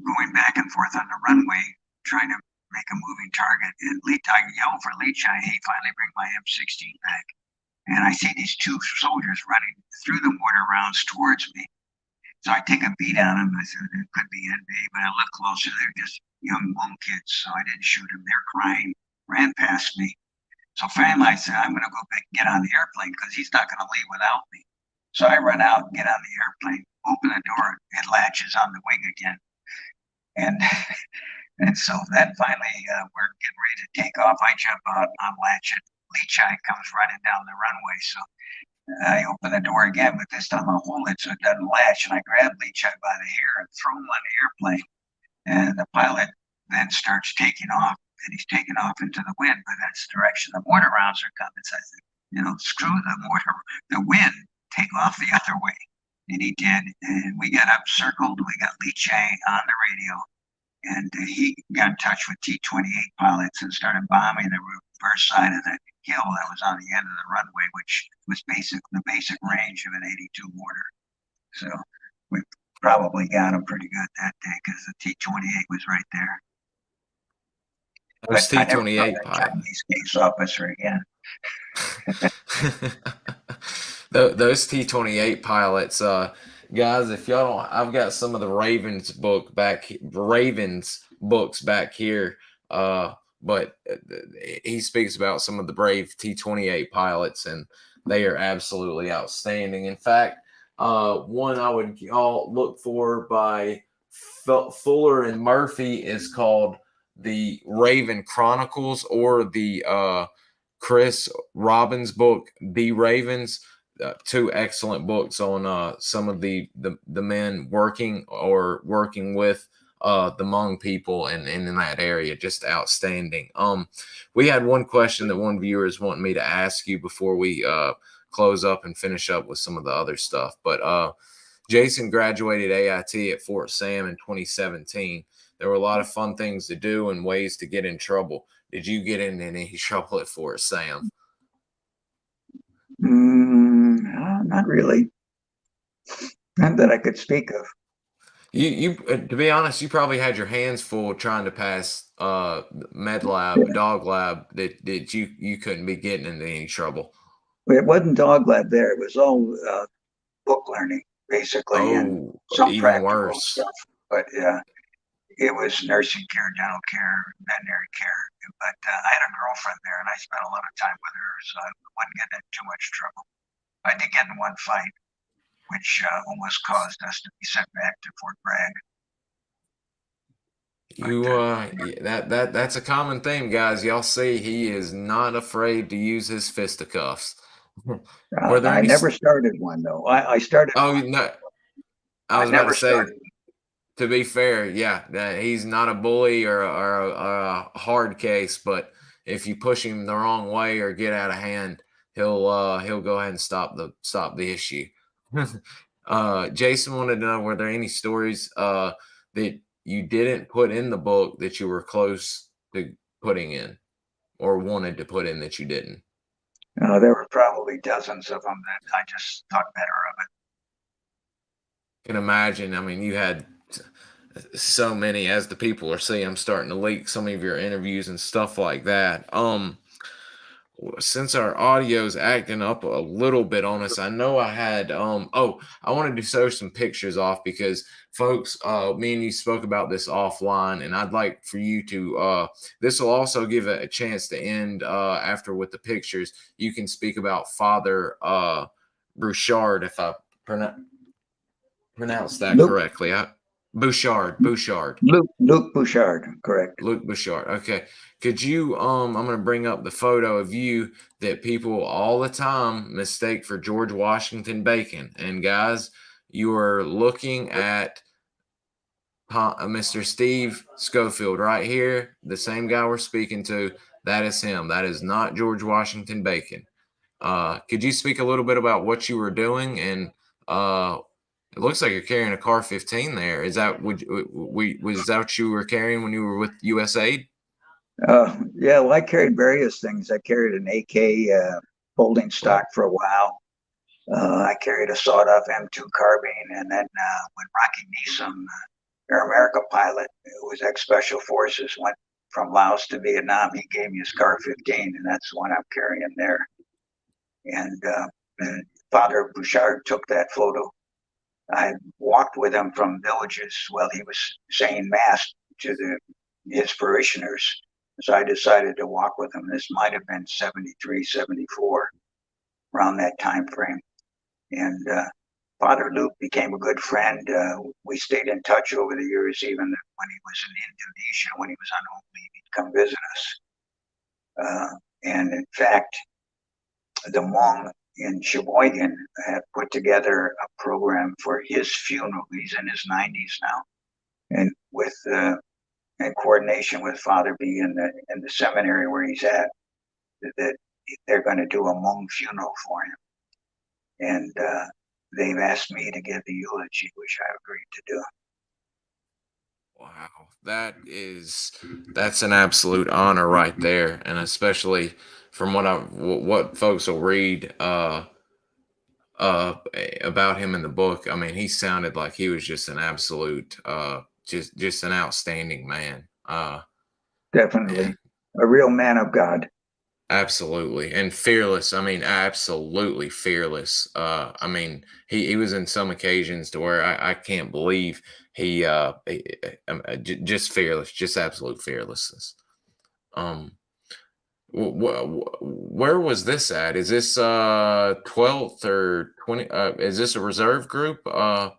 going back and forth on the runway, trying to make a moving target. And I yelled for Lee Chai, hey, finally bring my M16 back. And I see these two soldiers running through the mortar rounds towards me. So I take a beat on them. I said, it could be NB, but I look closer. They're just young Hmong kids, so I didn't shoot them. They're crying, ran past me. So finally I said, I'm going to go back and get on the airplane because he's not going to leave without me. So I run out, get on the airplane, open the door, it latches on the wing again. And so then finally we're getting ready to take off. I jump out, unlatch it. Lee Chai comes running down the runway. So I open the door again, but this time I hold it so it doesn't latch. And I grab Lee Chai by the hair and throw him on the airplane. And the pilot then starts taking off, and he's taking off into the wind, but that's the direction the mortar rounds are coming. So I said, screw the mortar, the wind, take off the other way. And he did. And we got up circled. We got Lee Chai on the radio. And he got in touch with T-28 pilots and started bombing the reverse side of the hill that was on the end of the runway, which was the basic range of an 82 mortar. So we probably got him pretty good that day because the T-28 was right there. Those T-28 pilots. Chinese case officer again. Those T-28 pilots, Guys, if y'all don't, I've got some of the Ravens books back here. But he speaks about some of the brave T-28 pilots, and they are absolutely outstanding. In fact, one I would all look for by Fuller and Murphy is called the Raven Chronicles, or the Chris Robbins book, The Ravens. Two excellent books on some of the men working with the Hmong people and in that area. Just outstanding. We had one question that one viewer is wanting me to ask you before we close up and finish up with some of the other stuff. But Jason graduated AIT at Fort Sam in 2017. There were a lot of fun things to do and ways to get in trouble. Did you get in any trouble at Fort Sam? Not really. Not that I could speak of. You to be honest, you probably had your hands full trying to pass med lab, dog lab, that you couldn't be getting into any trouble. It wasn't dog lab there. It was all book learning, basically, and some even practical worse stuff. But it was nursing care, dental care, veterinary care. But I had a girlfriend there, and I spent a lot of time with her, so I wasn't getting in too much trouble. I did get in one fight, which almost caused us to be sent back to Fort Bragg. That's a common theme, guys. Y'all see, he is not afraid to use his fisticuffs. I never started one, though. I started. Oh one. no, I was about to say. To be fair, yeah, he's not a bully or a hard case, but if you push him the wrong way or get out of hand, he'll go ahead and stop the issue. Jason wanted to know, were there any stories that you didn't put in the book that you were close to putting in or wanted to put in that you didn't? There were probably dozens of them that I just thought better of it. Can imagine. I mean, you had so many, as the people are saying. I'm starting to leak some of your interviews and stuff like that. Since our audio is acting up a little bit on us, I know I had I wanted to show some pictures off because folks, me and you spoke about this offline, and I'd like for you to this will also give a chance to end after with the pictures. You can speak about Father Bouchard, if I pronounce that correctly. Bouchard. Luc Bouchard, correct. Luc Bouchard. Okay. Could you, I'm going to bring up the photo of you that people all the time mistake for George Washington Bacon. And guys, you are looking at Mr. Steve Schofield right here, the same guy we're speaking to. That is him. That is not George Washington Bacon. Could you speak a little bit about what you were doing? And it looks like you're carrying a Car 15 there. Is that was that what you were carrying when you were with USAID? Yeah, well, I carried various things. I carried an AK holding stock for a while. I carried a sawed-off M2 carbine, and then when Rocky Neeson, Air America pilot, who was ex-Special Forces, went from Laos to Vietnam, he gave me his Car 15, and that's the one I'm carrying there. And Father Bouchard took that photo. I walked with him from villages while he was saying mass to his parishioners. So I decided to walk with him. This might have been 73, 74, around that time frame. And Father Luc became a good friend. We stayed in touch over the years, even when he was in Indonesia, when he was on home leave, he'd come visit us. And in fact, the Hmong in Sheboygan had put together a program for his funeral. He's in his 90s now. And with in coordination with Father B in the seminary where he's at, that they're going to do a Hmong funeral for him. And they've asked me to give the eulogy, which I agreed to do. Wow, that's an absolute honor right there, and especially from what folks will read about him in the book. I mean, he sounded like he was just an absolute just an outstanding man. Definitely a real man of God. Absolutely. And fearless. I mean, absolutely fearless. I mean, he was in some occasions to where I can't believe just fearless, just absolute fearlessness. Um, where was this at? Is this 12th or 20? Is this a reserve group? Yeah,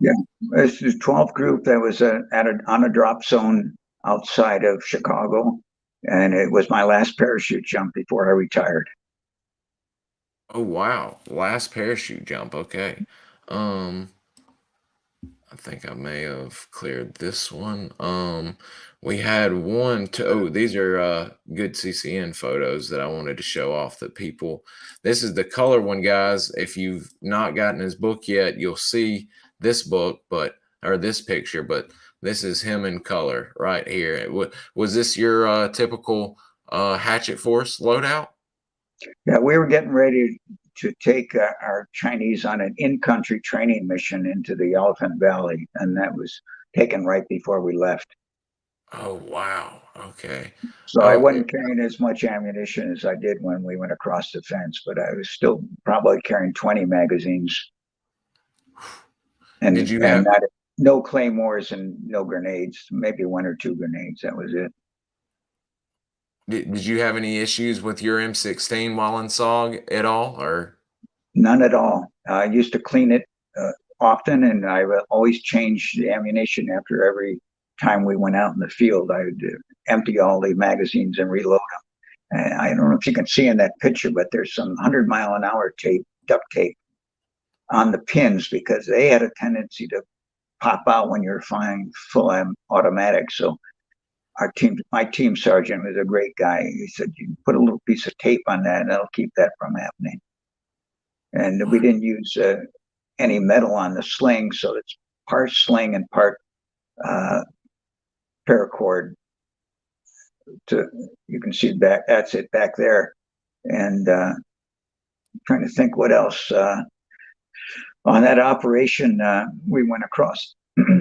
it's the 12th group that was on a drop zone outside of Chicago, and it was my last parachute jump before I retired. Oh wow, last parachute jump. Okay. Um, I think I may have cleared this one. We had one, two, oh, these are good CCN photos that I wanted to show off that people. This is the color one, guys. If you've not gotten his book yet, you'll see this book, or this picture, but this is him in color right here. Was this your typical Hatchet Force loadout? Yeah, we were getting ready to take our Chinese on an in-country training mission into the Elephant Valley, and that was taken right before we left. Oh wow. Okay. So I Oh, wasn't carrying as much ammunition as I did when we went across the fence, but I was still probably carrying 20 magazines did and you and have not no claymores and no grenades, maybe one or two grenades. That was it. did you have any issues with your M16 while in SOG at all, or? None at all. I used to clean it often, and I would always change the ammunition after every time we went out in the field. I would empty all the magazines and reload them. And I don't know if you can see in that picture, but there's some 100-mile-an-hour tape, duct tape on the pins because they had a tendency to pop out when you're firing full automatic. So my team sergeant was a great guy. He said, "You put a little piece of tape on that, and that'll keep that from happening." And we didn't use any metal on the sling, so it's part sling and part uh, paracord. You can see back. That's it back there. And trying to think what else on that operation. We went across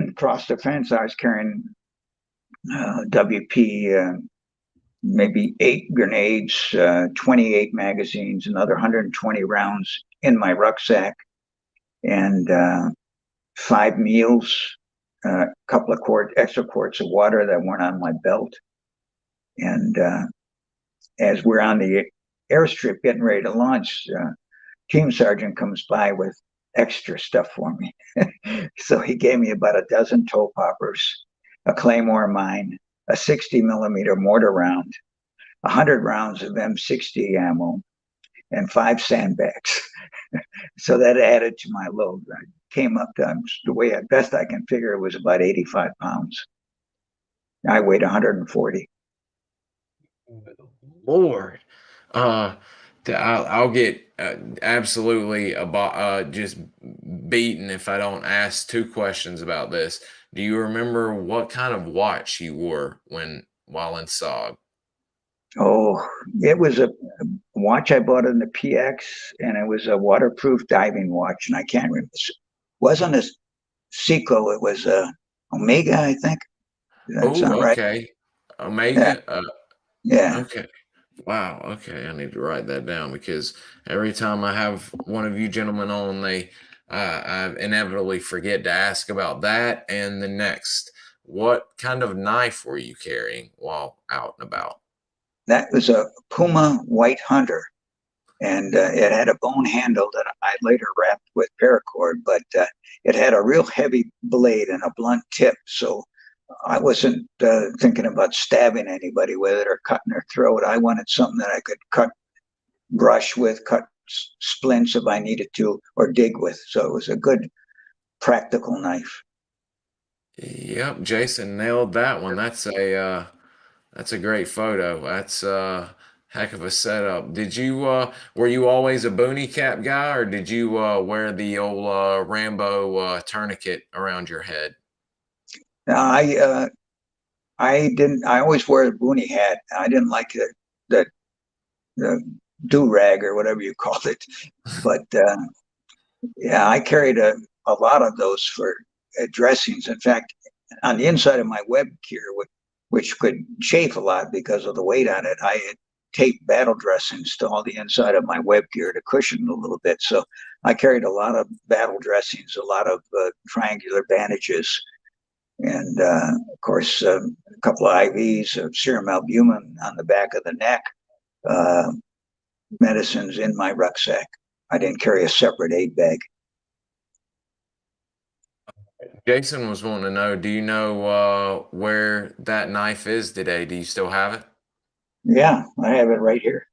across the fence. I was carrying WP. Maybe 8 grenades, 28 magazines, another 120 rounds in my rucksack, and 5 meals, a couple of extra quarts of water that weren't on my belt. And as we're on the airstrip getting ready to launch, team sergeant comes by with extra stuff for me. So he gave me about a dozen toe poppers, a claymore mine, a 60-millimeter mortar round, 100 rounds of M60 ammo, and 5 sandbags. So that added to my load. I came up to the way at best I can figure it was about 85 pounds. I weighed 140. Lord, uh, I'll get absolutely just beaten if I don't ask two questions about this. Do you remember what kind of watch you wore while in SOG? Oh, it was a watch I bought in the PX, and it was a waterproof diving watch, and I can't remember. It wasn't a Seiko, it was a Omega, I think. Does that Oh, sound right? okay, Yeah, Omega. yeah. Okay. Wow. Okay. I need to write that down because every time I have one of you gentlemen on, I inevitably forget to ask about that. And the next, what kind of knife were you carrying while out and about? That was a Puma White Hunter, and it had a bone handle that I later wrapped with paracord, but it had a real heavy blade and a blunt tip. So I wasn't thinking about stabbing anybody with it or cutting their throat. I wanted something that I could brush with, cut splints if I needed to, or dig with. So it was a good practical knife. Yep, Jason nailed that one. That's a great photo. That's a heck of a setup. Were you always a boonie cap guy, or did you wear the old Rambo tourniquet around your head? Now, I didn't. I always wore a boonie hat. I didn't like the do rag or whatever you called it, but yeah, I carried a lot of those for dressings. In fact, on the inside of my web gear, which could chafe a lot because of the weight on it, I tape battle dressings to all the inside of my web gear to cushion it a little bit. So I carried a lot of battle dressings, a lot of triangular bandages, and of course, a couple of IVs of serum albumin on the back of the neck, medicines in my rucksack. I didn't carry a separate aid bag. Jason was wanting to know, do you know where that knife is today? Do you still have it? Yeah, I have it right here.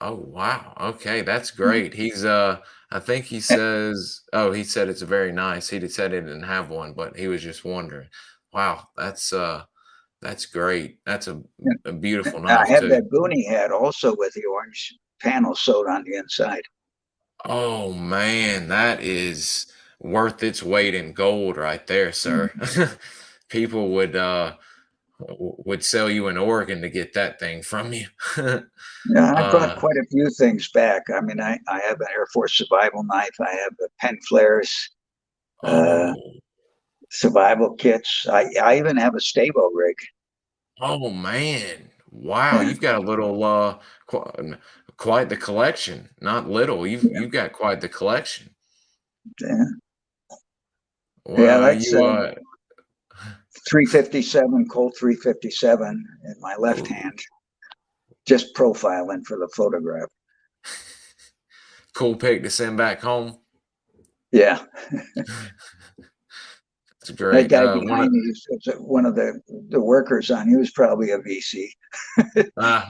Oh, wow. Okay, that's great. He's I think he says, oh, he said it's very nice. He said he didn't have one, but he was just wondering. Wow, that's great. That's a beautiful I knife have too. that boonie hat also with the orange panel sewed on the inside. Oh man, that is worth its weight in gold right there, sir. People would sell you an organ to get that thing from you. Yeah, I brought uh, quite a few things back. I mean, I have an Air Force survival knife. I have the pen flares, uh, oh, survival kits. I even have a stable rig. oh man. Wow, Yeah, you've got a little quite the collection. Not little. You've got quite the collection. yeah, yeah. Well, are That's you 357 Colt 357 in my left ooh, hand. Just profiling for the photograph. cool pic to send back home? Yeah, It's that great. guy One of behind me is one of the workers on. He was probably a VC.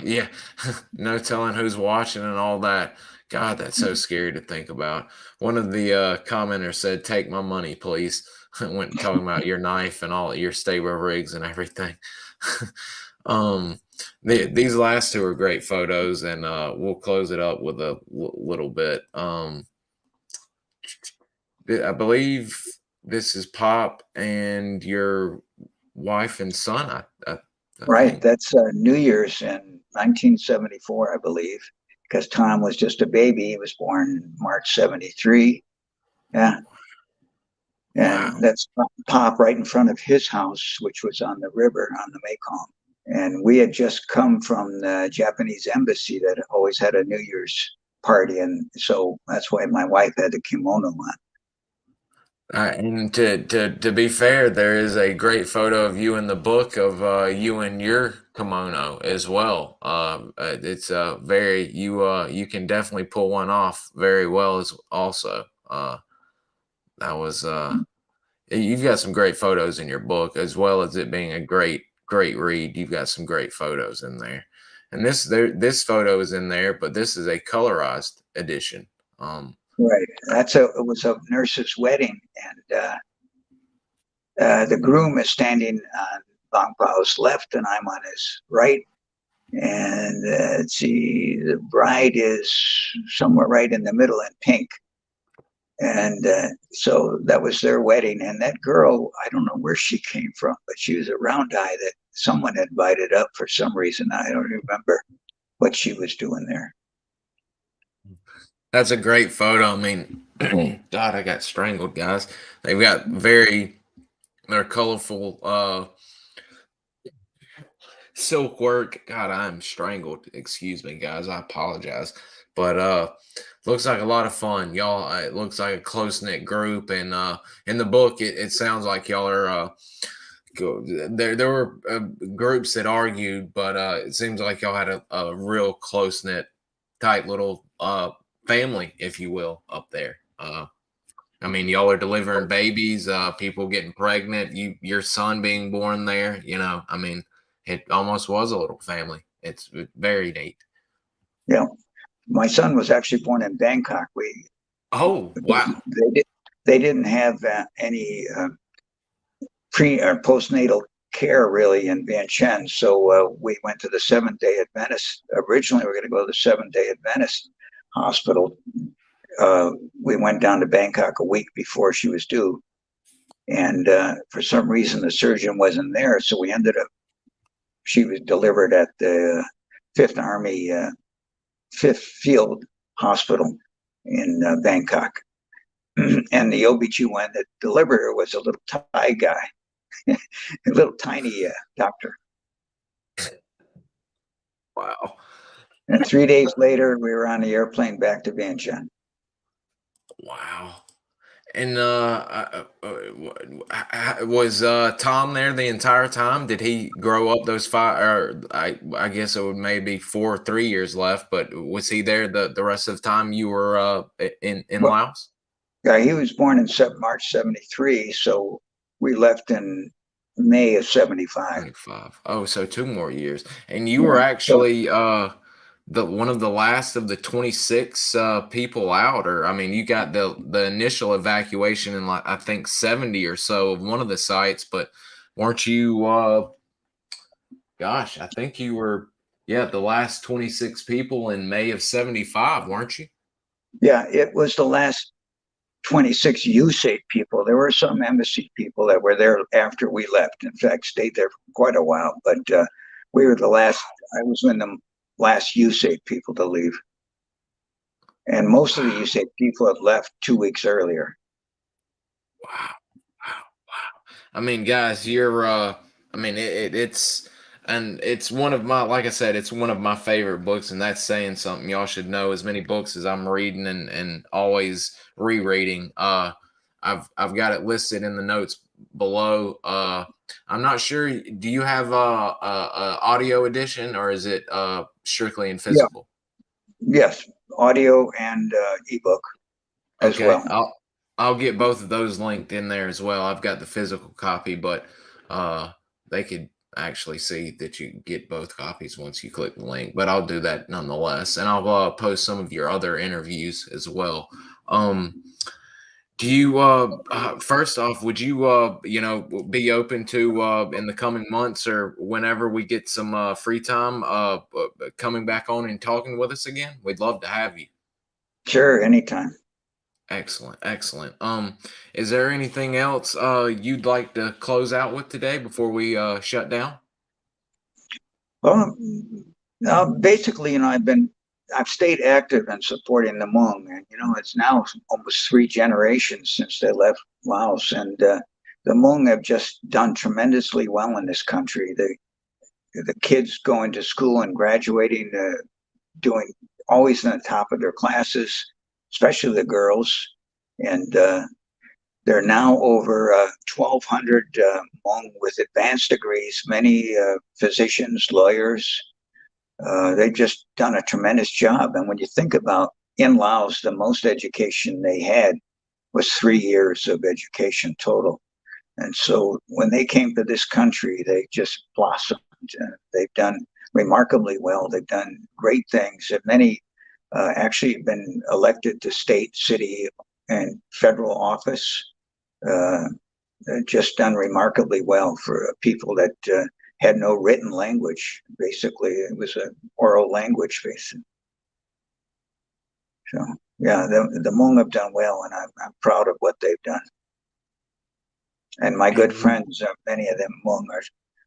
Yeah, no telling who's watching and all that. God, that's so scary to think about. One of the commenters said, "Take my money, please." Went talking about your knife and all your stable rigs and everything. um, these last two are great photos, and we'll close it up with a little bit. I believe this is Pop and your wife and son. I Right. think. That's New Year's in 1974, I believe, because Tom was just a baby. He was born March 73. Yeah. And Wow. that's Pop right in front of his house, which was on the river on the Mekong. And we had just come from the Japanese embassy that always had a New Year's party. And so that's why my wife had the kimono on. And to be fair, there is a great photo of you in the book of you in your kimono as well. It's very you can definitely pull one off very well as also. That was you've got some great photos in your book as well as it being a great read. You've got some great photos in there, and this photo is in there, but this is a colorized edition. Right. It was a nurse's wedding. And the groom is standing on Bang Pao's left, and I'm on his right. And let's see, the bride is somewhere right in the middle in pink. And so that was their wedding. And that girl, I don't know where she came from, but she was a round eye that someone invited up for some reason. I don't remember what she was doing there. That's a great photo. I mean, God, I got strangled, guys. They've got they're colorful silk work. God, I'm strangled. Excuse me, guys. I apologize. But looks like a lot of fun. Y'all, it looks like a close-knit group. And in the book, it sounds like y'all are there were groups that argued, but it seems like y'all had a real close-knit, tight little family, if you will, up there. I mean, y'all are delivering babies, people getting pregnant, your son being born there, I mean, it almost was a little family. It's very neat. Yeah. My son was actually born in Bangkok. Oh, wow. They didn't have any pre or postnatal care really in Vientiane. So we went to the Seventh-day Adventist. Originally, we were going to go to the Seventh-day Adventist hospital. We went down to Bangkok a week before she was due. And for some reason, the surgeon wasn't there. So we ended up, she was delivered at the Fifth Army, Fifth Field Hospital in Bangkok. And the OB/GYN that delivered her was a little Thai guy, a little tiny doctor. Wow. And 3 days later, we were on the airplane back to Vientiane. Wow. And was Tom there the entire time? Did he grow up those five? Or I guess it would maybe 3 years left. But was he there the rest of the time you were in Well, Laos? yeah, he was born in March 73, so we left in May of 75. 25. Oh, so 2 more years. And you were Yeah. So, actually the one of the last of the 26 people out, or I mean, you got the initial evacuation in like I think 70 or so of one of the sites, but weren't you? Gosh, I think you were, yeah, the last 26 people in May of 75, weren't you? yeah, it was the last 26 USAID people. There were some embassy people that were there after we left. In fact, stayed there for quite a while. But we were the last. I was in the last USAID people to leave, and most of the USAID people had left 2 weeks earlier. Wow. Wow. Wow. I mean, guys, you're I mean it's and it's one of my like I said, it's one of my favorite books, and that's saying something. Y'all should know as many books as I'm reading and always rereading. I've got it listed in the notes below. I'm not sure. Do you have a audio edition or is it strictly in Yeah, physical? yes, audio and ebook as Okay, well. I'll get both of those linked in there as well. I've got the physical copy, but they could actually see that you get both copies once you click the link. But I'll do that nonetheless, and I'll post some of your other interviews as well. Do you first off, would you be open to in the coming months or whenever we get some free time coming back on and talking with us again? We'd love to have you. Sure, anytime. Excellent, excellent. Is there anything else you'd like to close out with today before we shut down? Well, basically, I've stayed active in supporting the Hmong, and it's now almost 3 generations since they left Laos, and the Hmong have just done tremendously well in this country. The kids going to school and graduating, doing always in the top of their classes, especially the girls, and there are now over 1,200 Hmong with advanced degrees, many physicians, lawyers. They've just done a tremendous job. And when you think about in Laos, the most education they had was 3 years of education total. And so when they came to this country, they just blossomed. They've done remarkably well. They've done great things. And many actually been elected to state, city, and federal office. Uh, just done remarkably well for people that had no written language. Basically, it was an oral language, basically. So, yeah, the Hmong have done well, and I'm proud of what they've done. And my good And friends, many of them Hmong,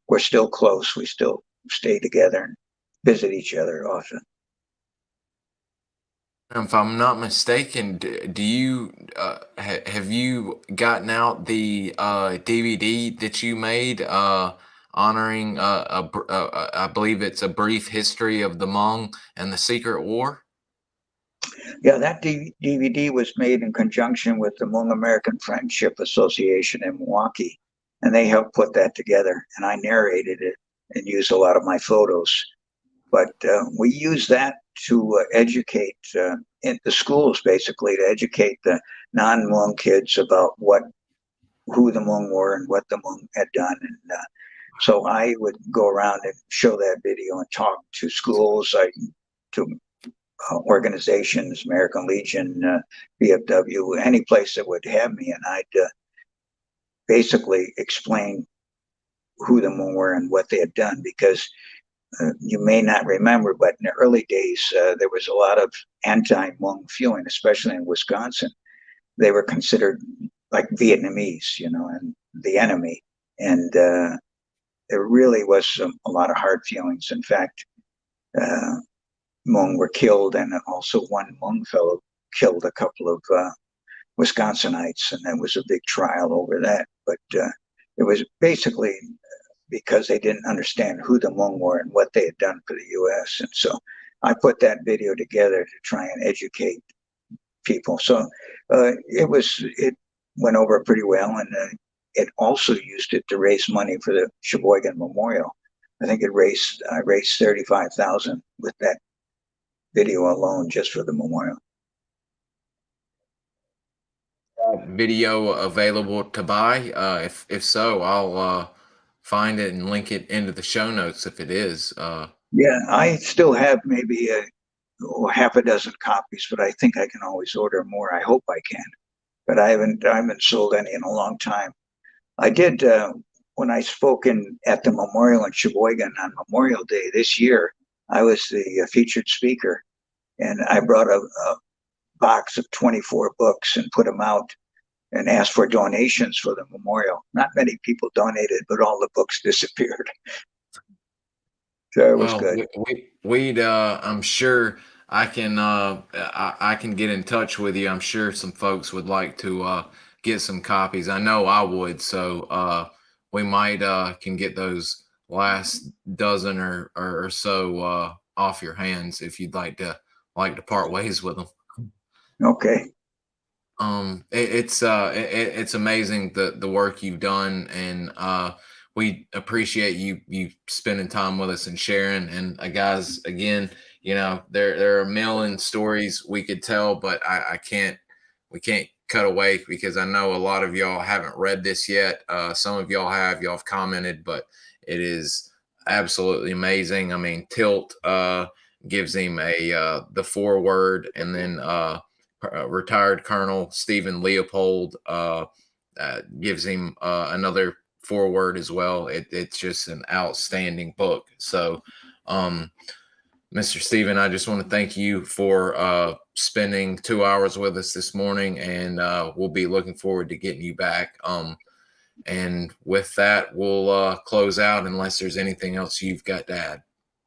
we're still close. We still stay together and visit each other often. if I'm not mistaken, do you have you gotten out the DVD that you made honoring I believe it's a brief history of the Hmong and the Secret War? Yeah, that DVD was made in conjunction with the Hmong American Friendship Association in Milwaukee, and they helped put that together. And I narrated it and used a lot of my photos. But we use that to educate in the schools, basically, to educate the non-Hmong kids about who the Hmong were and what the Hmong had done. And so I would go around and show that video and talk to schools, to organizations, American Legion, VFW, any place that would have me, and I'd basically explain who the Hmong were and what they had done, because you may not remember, but in the early days, there was a lot of anti-Hmong feeling, especially in Wisconsin. They were considered like Vietnamese, and the enemy. And there really was a lot of hard feelings. In fact, Hmong were killed, and also one Hmong fellow killed a couple of Wisconsinites, and there was a big trial over that. But it was basically because they didn't understand who the Hmong were and what they had done for the U.S. And so I put that video together to try and educate people. So it went over pretty well, and it also used it to raise money for the Sheboygan Memorial. I think I raised 35,000 with that video alone just for the memorial. Video available to buy? If so, I'll find it and link it into the show notes if it is. Yeah, I still have maybe half a dozen copies, but I think I can always order more. I hope I can, but I haven't sold any in a long time. I did when I spoke at the memorial in Sheboygan on Memorial Day this year. I was the featured speaker, and I brought a box of 24 books and put them out and asked for donations for the memorial. Not many people donated, but all the books disappeared. So it was good. We'd I'm sure I can get in touch with you. I'm sure some folks would like to get some copies. I know I would. So we might can get those last dozen or so off your hands if you'd like to part ways with them. Okay. It's amazing the work you've done, and we appreciate you spending time with us and sharing. And guys, again, you know, there are a million stories we could tell, but we can't cut away because I know a lot of y'all haven't read this yet. Some of y'all have commented, but it is absolutely amazing. I mean, Tilt gives him the foreword, and then retired Colonel Stephen Leopold gives him another foreword as well. It's just an outstanding book. So, Mr. Stephen, I just want to thank you for spending 2 hours with us this morning, and we'll be looking forward to getting you back. And with that, we'll close out unless there's anything else you've got to add.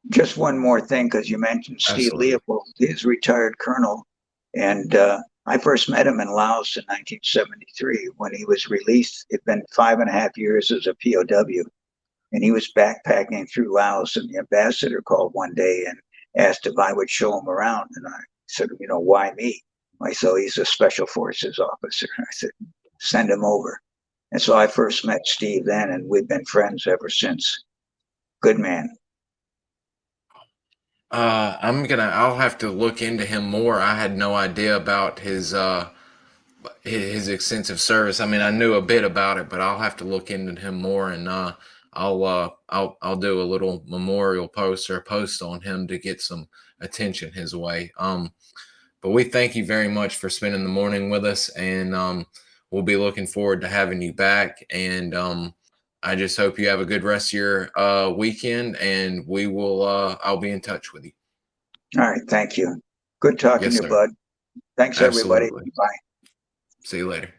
Just one more thing, because you mentioned Steve Leopold, his retired colonel. And I first met him in Laos in 1973 when he was released. It'd been 5.5 years as a POW. And he was backpacking through Laos, and the ambassador called one day and asked if I would show him around. And I said, you know, why me? I said, he's a special forces officer. I said, send him over. And so I first met Steve then, and we've been friends ever since. Good man. I'll have to look into him more. I had no idea about his extensive service. I mean, I knew a bit about it, but I'll have to look into him more, and I'll do a little memorial post or a post on him to get some attention his way. But we thank you very much for spending the morning with us, and we'll be looking forward to having you back. And I just hope you have a good rest of your weekend, and we will. I'll be in touch with you. All right, thank you. Good talking to you, bud. Thanks, everybody. Bye. See you later.